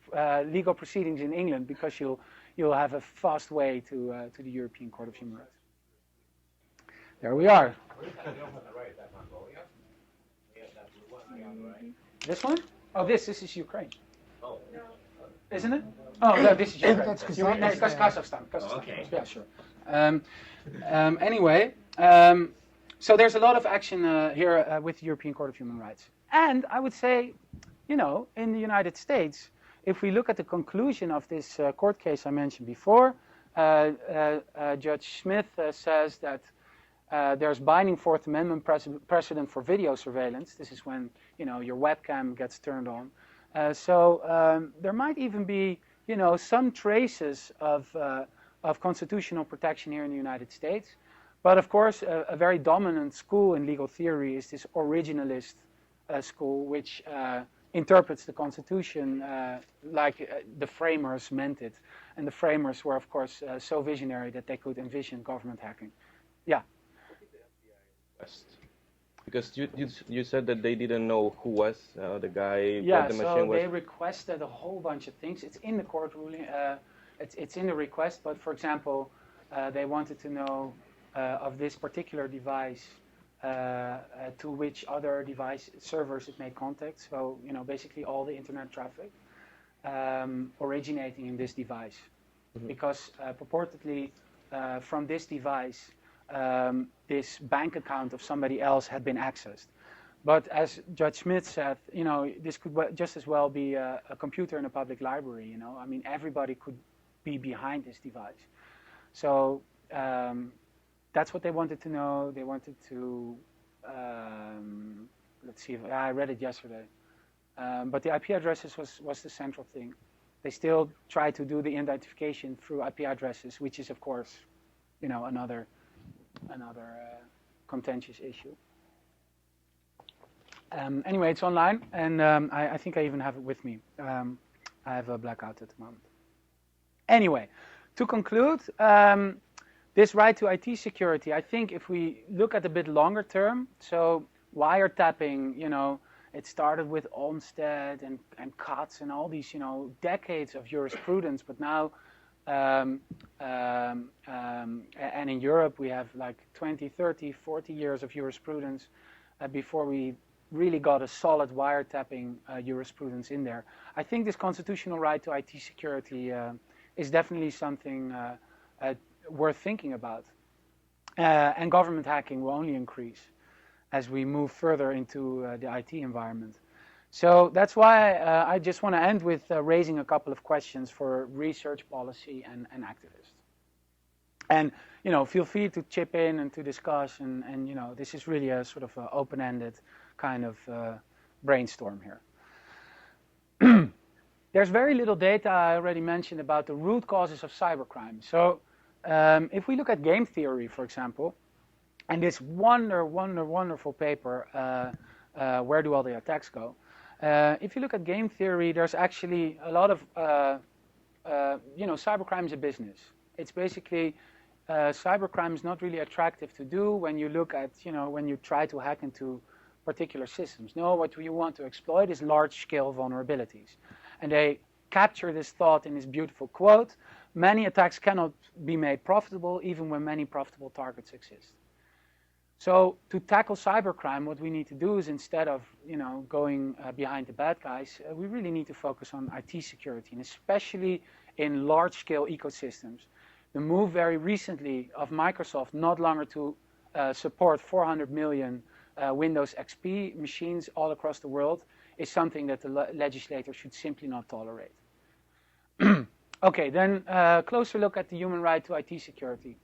legal proceedings in England because you'll have a fast way to the European Court of Human Rights. There we are. This one? Oh, this is Ukraine. Oh. Isn't it? Oh, no, this is Ukraine. That's Kazakhstan. No, it's Kazakhstan. Oh, okay. Yeah, sure. Anyway, so there's a lot of action here with the European Court of Human Rights. And I would say, you know, in the United States, if we look at the conclusion of this court case I mentioned before, Judge Smith says that there's binding Fourth Amendment precedent for video surveillance. This is when, you know, your webcam gets turned on. So there might even be, you know, some traces of constitutional protection here in the United States. But of course, a very dominant school in legal theory is this originalist school, which interprets the Constitution like the framers meant it. And the framers were, of course, so visionary that they could envision government hacking. Yeah. Because you said that they didn't know who was the guy, yeah, what the machine so was. they requested a whole bunch of things. It's in the court ruling. It's in the request, but for example, they wanted to know of this particular device to which other device servers it made contact. So, you know, basically all the internet traffic originating in this device. Mm-hmm. Because purportedly from this device, this bank account of somebody else had been accessed. But as Judge Smith said, you know, this could just as well be a computer in a public library, you know. I mean, everybody could be behind this device. So that's what they wanted to know. They wanted to, let's see, I read it yesterday. But the IP addresses was the central thing. They still try to do the identification through IP addresses, which is, of course, you know, another contentious issue. Anyway, it's online, and I think I even have it with me. I have a blackout at the moment. Anyway, to conclude, this right to IT security, I think if we look at a bit longer term, so wiretapping, you know, it started with Olmsted and Katz and all these, you know, decades of jurisprudence, but now and in Europe, we have like 20, 30, 40 years of jurisprudence before we really got a solid wiretapping jurisprudence in there. I think this constitutional right to IT security is definitely something worth thinking about. And government hacking will only increase as we move further into the IT environment. So that's why I just want to end with raising a couple of questions for research policy and activists. And, you know, feel free to chip in and to discuss. And you know, this is really a sort of open-ended kind of brainstorm here. There's very little data, I already mentioned, about the root causes of cybercrime. So if we look at game theory, for example, and this wonderful paper, Where Do All the Attacks Go? If you look at game theory, there's actually a lot of, you know, cybercrime is a business. It's basically, cybercrime is not really attractive to do when you look at, you know, when you try to hack into particular systems. No, what you want to exploit is large-scale vulnerabilities. And they capture this thought in this beautiful quote: many attacks cannot be made profitable even when many profitable targets exist. So to tackle cybercrime, what we need to do is, instead of, you know, going behind the bad guys, we really need to focus on IT security, and especially in large-scale ecosystems. The move very recently of Microsoft not longer to support 400 million Windows XP machines all across the world is something that the legislator should simply not tolerate. Okay, then closer look at the human right to IT security.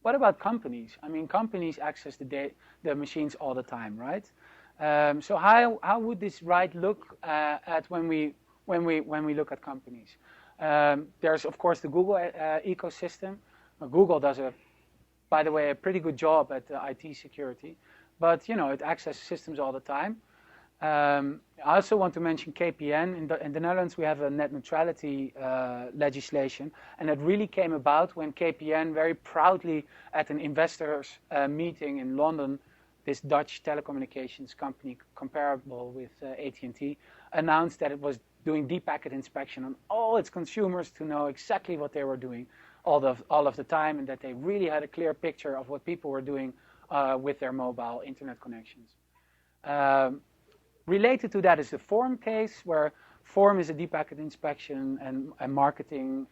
What about companies? I mean, companies access the machines all the time, right? So how would this right look at when we look at companies? There's of course the Google ecosystem. Google does by the way, a pretty good job at IT security, but it accesses systems all the time. I also want to mention KPN. In the Netherlands, we have a net neutrality legislation, and it really came about when KPN very proudly, at an investors meeting in London, this Dutch telecommunications company comparable with AT&T, announced that it was doing deep packet inspection on all its consumers to know exactly what they were doing all of the time, and that they really had a clear picture of what people were doing with their mobile internet connections. Related to that is the Form case, where Form is a deep packet inspection and marketing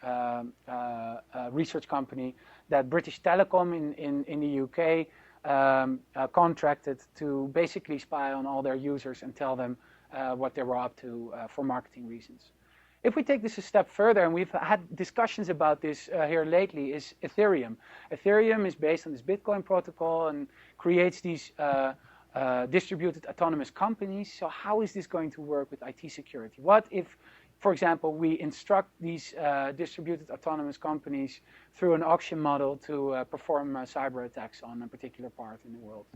research company that British Telecom in the UK contracted to basically spy on all their users and tell them what they were up to for marketing reasons. If we take this a step further, and we've had discussions about this here lately, is Ethereum. Ethereum is based on this Bitcoin protocol and creates these distributed autonomous companies. So how is this going to work with IT security? What if, for example, we instruct these distributed autonomous companies through an auction model to perform cyber attacks on a particular part in the world?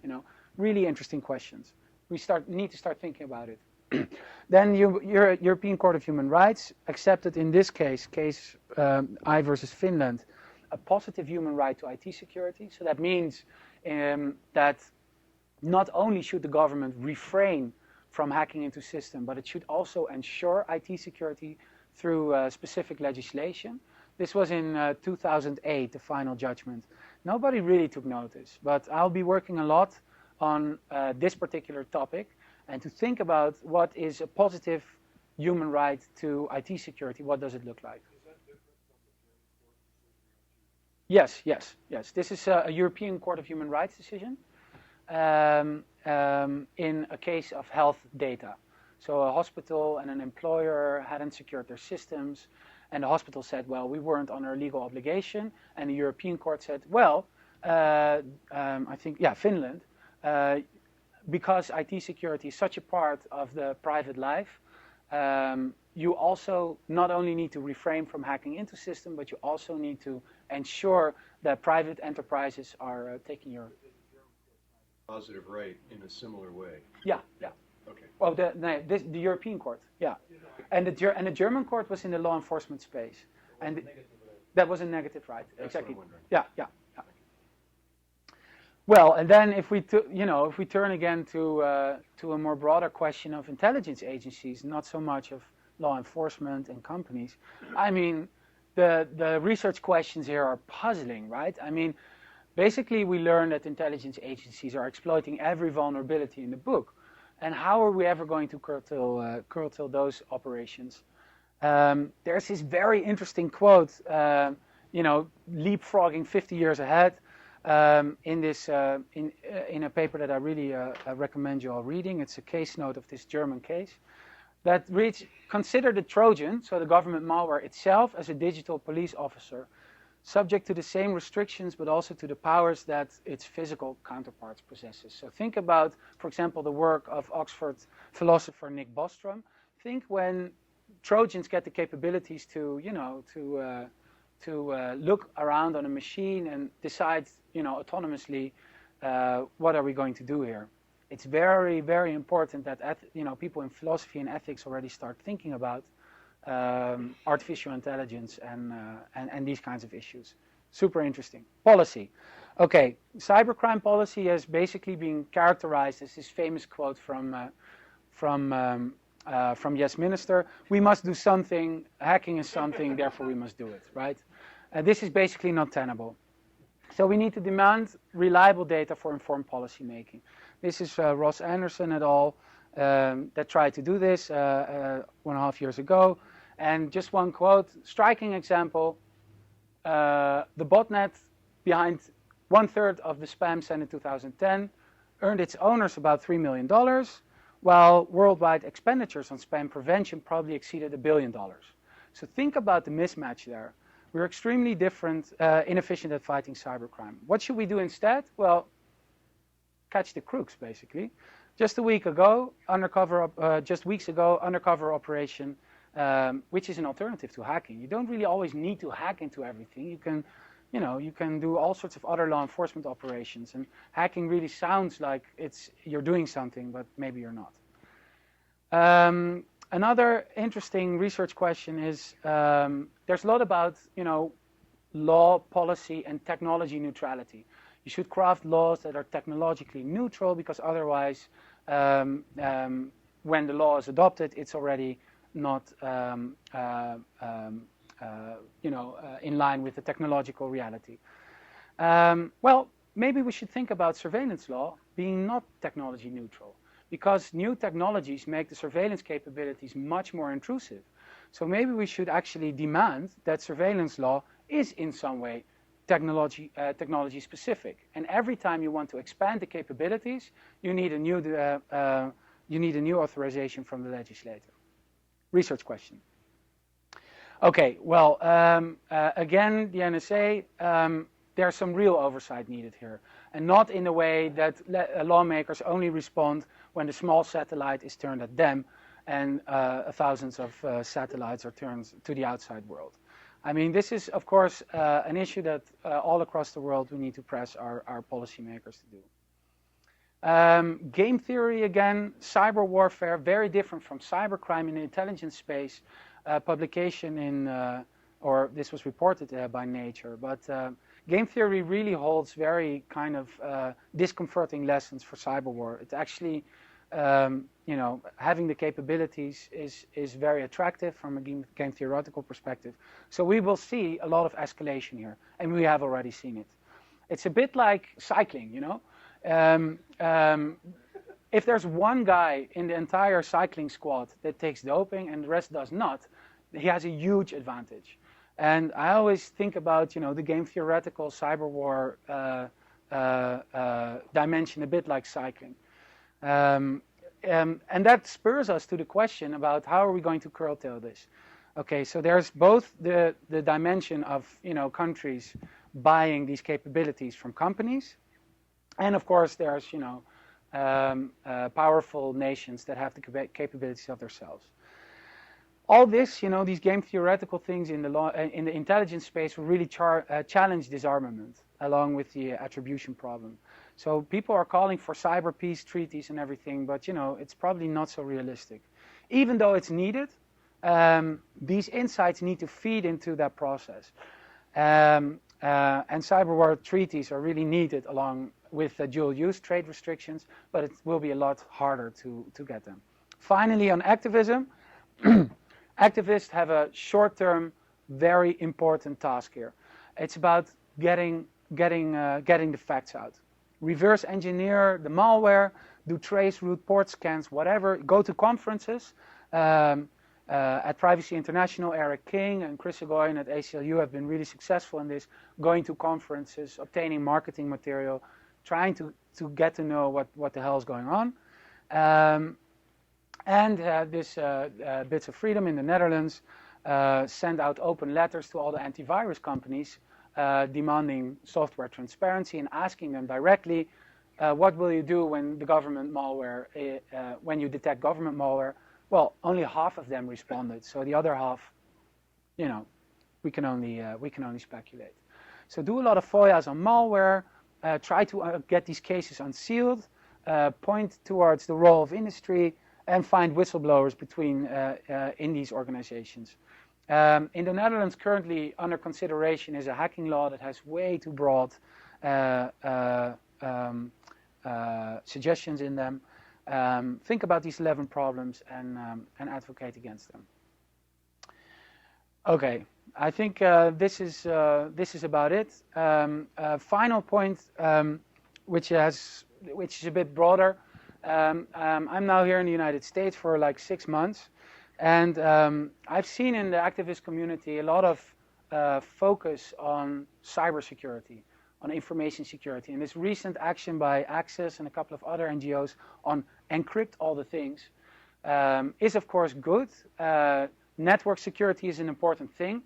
Really interesting questions. We need to start thinking about it. Then European Court of Human Rights accepted in this case I versus Finland, a positive human right to IT security. So that means that not only should the government refrain from hacking into systems, but it should also ensure IT security through specific legislation. This was in 2008, the final judgment. Nobody really took notice, but I'll be working a lot on this particular topic, and to think about what is a positive human right to IT security. What does it look like? Is that different from the German court decision? Yes. This is a European Court of Human Rights decision in a case of health data. So a hospital and an employer hadn't secured their systems, and the hospital said, well, we weren't under legal obligation, and the European Court said, well, I think, Finland, because IT security is such a part of the private life, you also not only need to refrain from hacking into systems, but you also need to ensure that private enterprises are taking your Positive right in a similar way. Yeah. Okay. Well, the European Court, and the German court was in the law enforcement space, and that was a negative right. That's exactly. what I'm wondering. Yeah. Well, and then if we turn again to a more broader question of intelligence agencies, not so much of law enforcement and companies. I mean, the research questions here are puzzling, right? I mean, basically we learn that intelligence agencies are exploiting every vulnerability in the book, and how are we ever going to curtail those operations? There's this very interesting quote, leapfrogging 50 years ahead. In a paper that I really recommend you all reading. It's a case note of this German case that reads, consider the Trojan, so the government malware itself, as a digital police officer, subject to the same restrictions but also to the powers that its physical counterparts possesses. So think about, for example, the work of Oxford philosopher Nick Bostrom. Think when Trojans get the capabilities to look around on a machine and decide, autonomously, what are we going to do here? It's very, very important that people in philosophy and ethics already start thinking about artificial intelligence and these kinds of issues. Super interesting. Policy. Okay, cybercrime policy has basically been characterized as this famous quote from Yes Minister: we must do something, hacking is something, therefore we must do it, right? This is basically not tenable. So we need to demand reliable data for informed policy making. This is Ross Anderson et al. That tried to do this 1.5 years ago. And just one quote, striking example, the botnet behind 1/3 of the spam sent in 2010 earned its owners about $3 million, while worldwide expenditures on spam prevention probably exceeded $1 billion. So think about the mismatch there. We're extremely inefficient at fighting cybercrime. What should we do instead? Well, catch the crooks, basically. just a week ago, just weeks ago, undercover operation, which is an alternative to hacking. You don't really always need to hack into everything. You can, you can do all sorts of other law enforcement operations, and hacking really sounds like you're doing something, but maybe you're not. Another interesting research question is there's a lot about law, policy, and technology neutrality. You should craft laws that are technologically neutral, because otherwise, when the law is adopted, it's already not in line with the technological reality. Well, maybe we should think about surveillance law being not technology neutral, because new technologies make the surveillance capabilities much more intrusive. So maybe we should actually demand that surveillance law is in some way technology specific. And every time you want to expand the capabilities, you need a new authorization from the legislator. Research question. Okay, well, again, the NSA, there's some real oversight needed here, and not in a way that lawmakers only respond when the small satellite is turned at them and thousands of satellites are turned to the outside world. I mean, this is, of course, an issue that all across the world we need to press our policymakers to do. Game theory, again, cyber warfare, very different from cybercrime in the intelligence space. Publication in, or this was reported by Nature, but game theory really holds very kind of discomforting lessons for cyber war. It actually, having the capabilities is very attractive from a game theoretical perspective. So we will see a lot of escalation here, and we have already seen it. It's a bit like cycling, if there's one guy in the entire cycling squad that takes doping and the rest does not, he has a huge advantage. And I always think about, the game theoretical cyber war dimension a bit like cycling. And that spurs us to the question about how are we going to curtail this? Okay, so there's both the dimension of, countries buying these capabilities from companies, and of course there's, powerful nations that have the capabilities of themselves. All this, these game theoretical things in the intelligence space will really challenge disarmament, along with the attribution problem. So people are calling for cyber peace treaties and everything, but it's probably not so realistic. Even though it's needed, these insights need to feed into that process. And cyber war treaties are really needed along with the dual-use trade restrictions, but it will be a lot harder to get them. Finally, on activism, activists have a short-term, very important task here. It's about getting the facts out. Reverse engineer the malware, do trace route port scans, whatever. Go to conferences. At Privacy International, Eric King and Chris Egoyan at ACLU have been really successful in this, going to conferences, obtaining marketing material, trying to get to know what the hell is going on. And this Bits of Freedom in the Netherlands send out open letters to all the antivirus companies demanding software transparency and asking them directly, what will you do when the government malware, when you detect government malware? Well, only half of them responded, so the other half, we can only speculate. So do a lot of FOIAs on malware, try to get these cases unsealed, point towards the role of industry, and find whistleblowers in these organizations. In the Netherlands, currently under consideration is a hacking law that has way too broad suggestions in them. Think about these 11 problems and advocate against them. Okay, I think this is about it. Final point, which is a bit broader. I'm now here in the United States for like 6 months, and I've seen in the activist community a lot of focus on cybersecurity, on information security. And this recent action by Access and a couple of other NGOs on encrypt all the things is of course good. Network security is an important thing,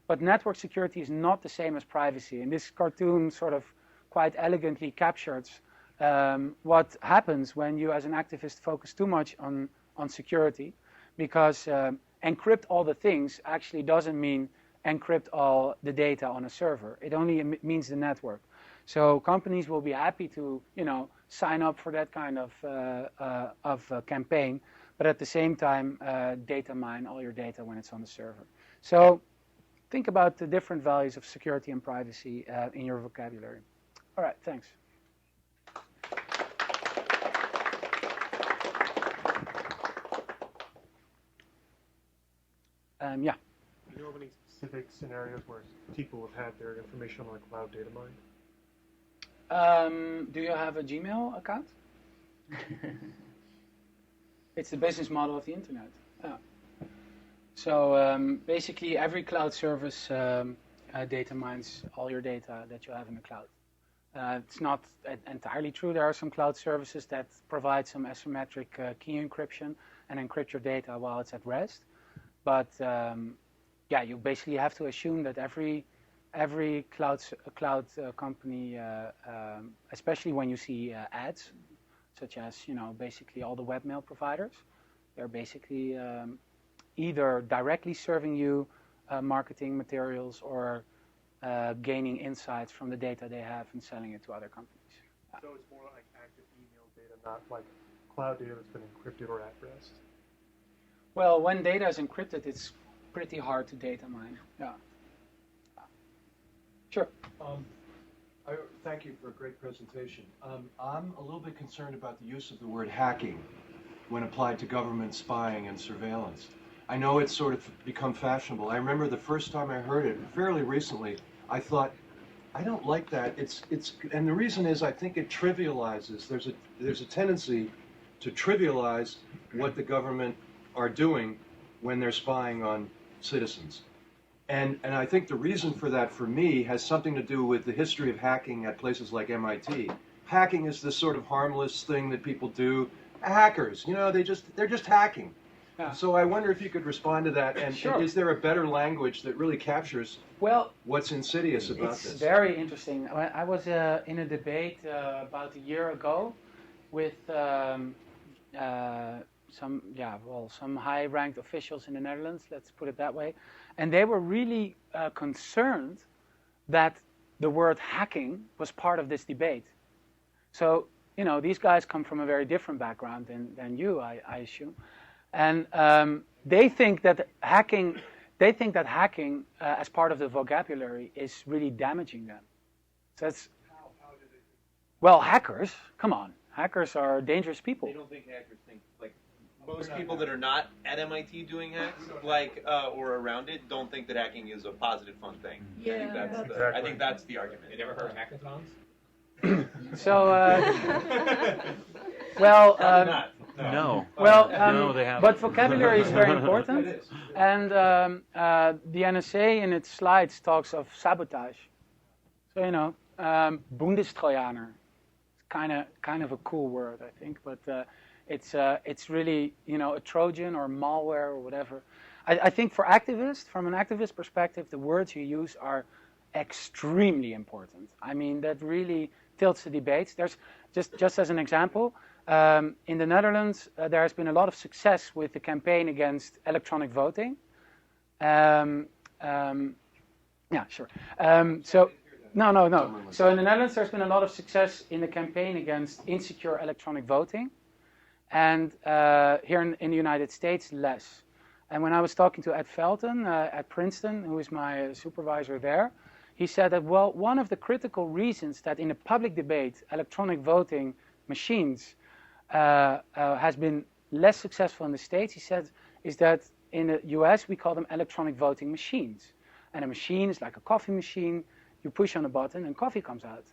but network security is not the same as privacy. And this cartoon sort of quite elegantly captures what happens when you as an activist focus too much on security, because encrypt all the things actually doesn't mean encrypt all the data on a server. It only means the network. So companies will be happy to, sign up for that kind of campaign, but at the same time, data mine all your data when it's on the server. So think about the different values of security and privacy in your vocabulary. All right, thanks. Yeah. Do you know of any specific scenarios where people have had their information on a cloud data mined? Do you have a Gmail account? It's the business model of the internet. Yeah. So basically, every cloud service data mines all your data that you have in the cloud. It's not entirely true. There are some cloud services that provide some asymmetric key encryption and encrypt your data while it's at rest. But yeah, you basically have to assume that every cloud company, especially when you see ads, such as basically all the webmail providers, they're basically either directly serving you marketing materials or gaining insights from the data they have and selling it to other companies. So it's more like active email data, not like cloud data that's been encrypted or at rest? Well, when data is encrypted, it's pretty hard to data mine. Yeah. Sure. Thank you for a great presentation. I'm a little bit concerned about the use of the word hacking when applied to government spying and surveillance. I know it's sort of become fashionable. I remember the first time I heard it, fairly recently, I thought, I don't like that. And the reason is I think it trivializes. There's a tendency to trivialize what the government are doing when they're spying on citizens. And I think the reason for that, for me, has something to do with the history of hacking at places like MIT. Hacking is this sort of harmless thing that people do. Hackers, they're just hacking. Yeah. So I wonder if you could respond to that. And, Sure. and is there a better language that really captures what's insidious about it's this? It's very interesting. I was in a debate about a year ago with some high-ranked officials in the Netherlands, let's put it that way, and they were really concerned that the word hacking was part of this debate. So, these guys come from a very different background than you, I assume, and they think that hacking as part of the vocabulary is really damaging them. So that's well, hackers. Come on, hackers are dangerous people. They don't think hackers think like most people that are not at MIT doing hacks, or around it, don't think that hacking is a positive, fun thing. Yeah, I think that's the argument. You never heard of hackathons? So, well, No. well, No, they haven't. but vocabulary is very important, and the NSA in its slides talks of sabotage. So Bundestrojaner, kind of a cool word, I think, but it's really a Trojan or malware or whatever. I think for activists, from an activist perspective, the words you use are extremely important. I mean, that really tilts the debates. There's just as an example, in the Netherlands, there has been a lot of success with the campaign against electronic voting. Yeah, sure. No. So in the Netherlands, there's been a lot of success in the campaign against insecure electronic voting, and here in the United States, less. And when I was talking to Ed Felton at Princeton, who is my supervisor there, he said that, well, one of the critical reasons that in a public debate, electronic voting machines has been less successful in the States, he said, is that in the US, we call them electronic voting machines. And a machine is like a coffee machine. You push on a button and coffee comes out.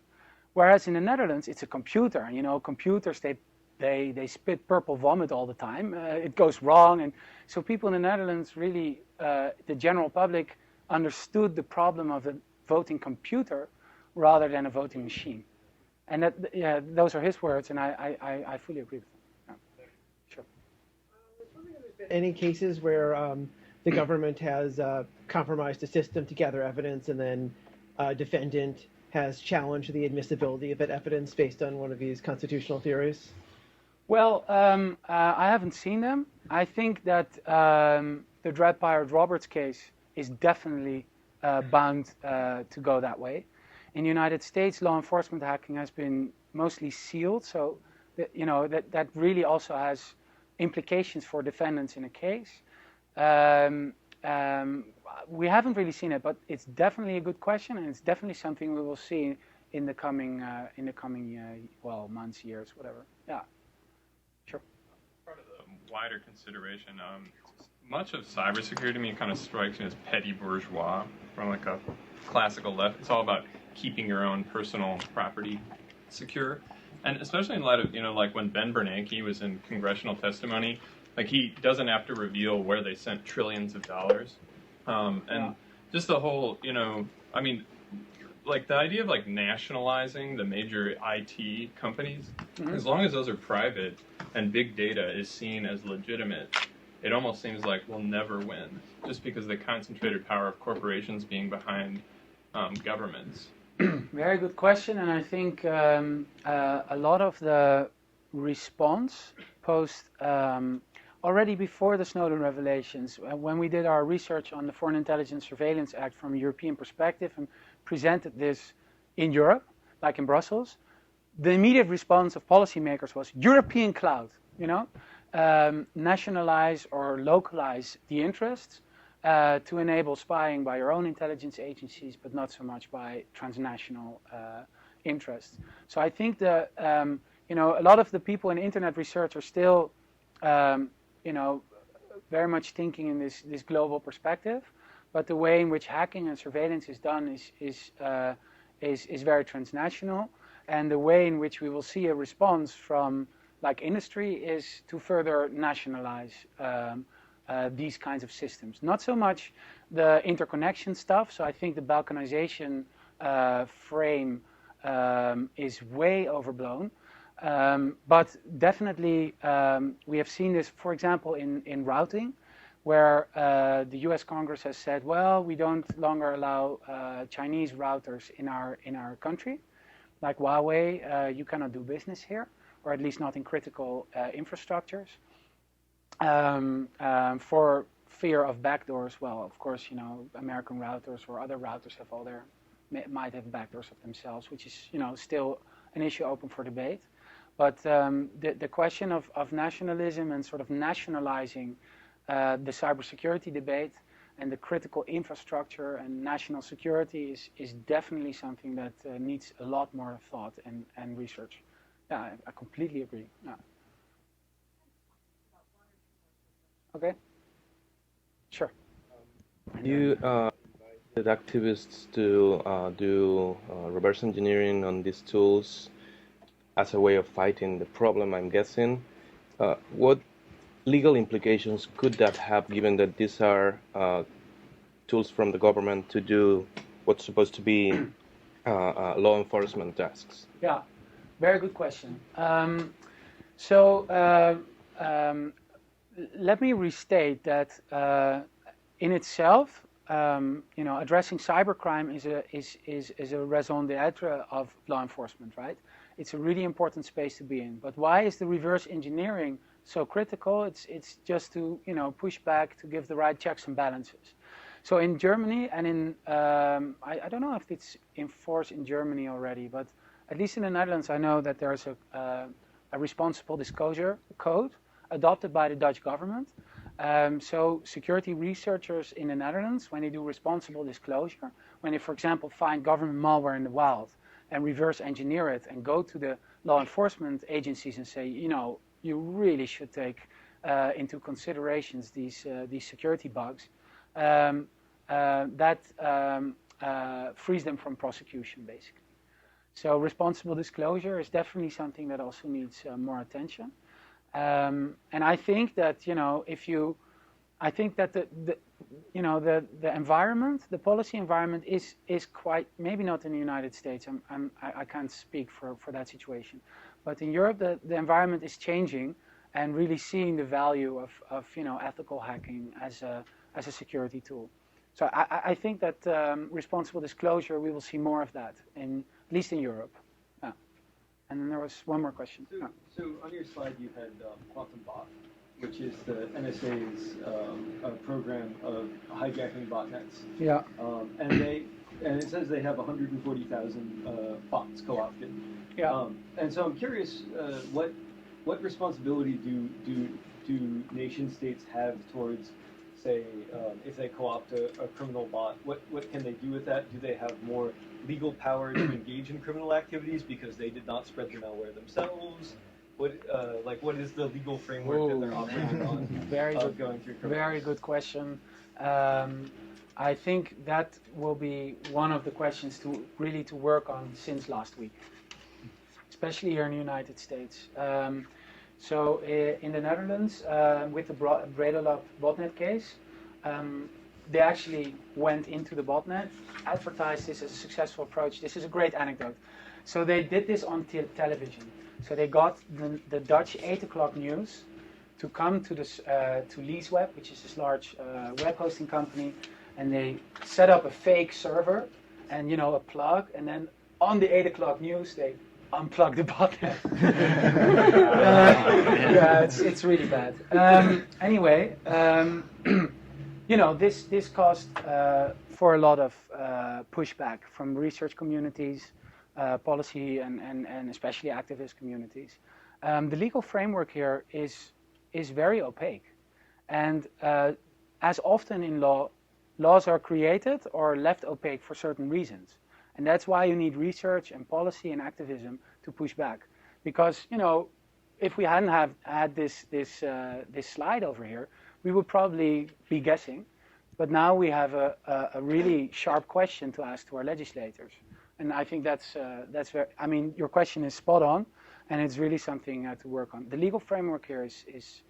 Whereas in the Netherlands, it's a computer. And, computers, they spit purple vomit all the time. It goes wrong. And so people in the Netherlands really, the general public, understood the problem of a voting computer rather than a voting machine. And those are his words, and I fully agree with them. Yeah. Sure. Any cases where the government has compromised a system to gather evidence and then a defendant has challenged the admissibility of that evidence based on one of these constitutional theories? Well, I haven't seen them. I think that the Dread Pirate Roberts case is definitely bound to go that way. In the United States, law enforcement hacking has been mostly sealed, so that really also has implications for defendants in a case. We haven't really seen it, but it's definitely a good question, and it's definitely something we will see in the coming months, years, whatever. Yeah, sure. Part of the wider consideration, much of cybersecurity, I mean, kind of strikes me as petty bourgeois from like a classical left. It's all about keeping your own personal property secure, and especially in light of like when Ben Bernanke was in congressional testimony, like he doesn't have to reveal where they sent trillions of dollars, and just the whole I mean, like the idea of like nationalizing the major IT companies, as long as those are private and big data is seen as legitimate, it almost seems like we'll never win, just because of the concentrated power of corporations being behind governments. Very good question, and I think a lot of the response post already before the Snowden revelations, when we did our research on the Foreign Intelligence Surveillance Act from a European perspective and presented this in Europe, like in Brussels, the immediate response of policymakers was European cloud, nationalize or localize the interests to enable spying by your own intelligence agencies, but not so much by transnational interests. So I think that a lot of the people in internet research are still very much thinking in this global perspective, but the way in which hacking and surveillance is done is very transnational, and the way in which we will see a response from like industry is to further nationalize these kinds of systems. Not so much the interconnection stuff. So I think the balkanization frame is way overblown. But definitely we have seen this, for example, in routing, where the US Congress has said, well, we don't longer allow Chinese routers in our country. Like Huawei, you cannot do business here, or at least not in critical infrastructures. For fear of backdoors, well, of course, American routers or other routers might have backdoors of themselves, which is, still an issue open for debate. But the question of nationalism and sort of nationalizing the cybersecurity debate and the critical infrastructure and national security is definitely something that needs a lot more thought and research. Yeah, I completely agree. Yeah. Okay. Sure. You invited activists to do reverse engineering on these tools as a way of fighting the problem, I'm guessing. What legal implications could that have, given that these are tools from the government to do what's supposed to be law enforcement tasks? Yeah, very good question. Let me restate that in itself, addressing cybercrime is a raison d'être of law enforcement, right? It's a really important space to be in. But why is the reverse engineering so critical? It's just to push back, to give the right checks and balances. So in Germany and in I don't know if it's in force in Germany already, but at least in the Netherlands, I know that there's a responsible disclosure code adopted by the Dutch government. So security researchers in the Netherlands, when they do responsible disclosure, when they, for example, find government malware in the wild and reverse engineer it and go to the law enforcement agencies and say, you really should take into considerations these security bugs, that frees them from prosecution, basically. So responsible disclosure is definitely something that also needs more attention. And I think that I think that the environment, the policy environment is quite, maybe not in the United States. I can't speak for that situation, but in Europe the environment is changing and really seeing the value of ethical hacking as a security tool. So I think that responsible disclosure, we will see more of that, at least in Europe. Yeah. And then there was one more question. So on your slide you had Quantum Bot, which is the NSA's program of hijacking botnets. Yeah. And it says they have 140,000 bots co-opted. Yeah. And so I'm curious, what responsibility do nation states have towards, say, if they co-opt a criminal bot? What can they do with that? Do they have more legal power to engage in criminal activities because they did not spread the malware themselves? What is the legal framework that they're operating on? Very good. Going through Very good question. I think that will be one of the questions to really work on since last week, especially here in the United States. So in the Netherlands, with the Bredelab botnet case, they actually went into the botnet, advertised this as a successful approach. This is a great anecdote. So they did this on television. So they got the Dutch 8 o'clock news to come to this to LeaseWeb, which is this large web hosting company, and they set up a fake server and a plug, and then on the 8 o'clock news they unplug the botnet. Yeah, it's really bad. Anyway, this caused for a lot of pushback from research communities, policy and especially activist communities. The legal framework here is very opaque, and as often in law, laws are created or left opaque for certain reasons, and that's why you need research and policy and activism to push back. Because if we hadn't have had this slide over here, we would probably be guessing. But now we have a really sharp question to ask to our legislators. And I think that's very, your question is spot on, and it's really something to work on. The legal framework here is it's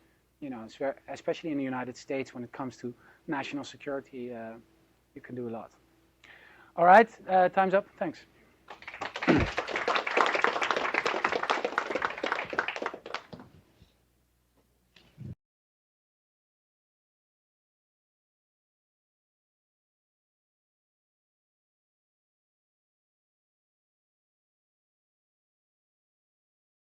very, especially in the United States when it comes to national security, you can do a lot. All right, time's up. Thanks.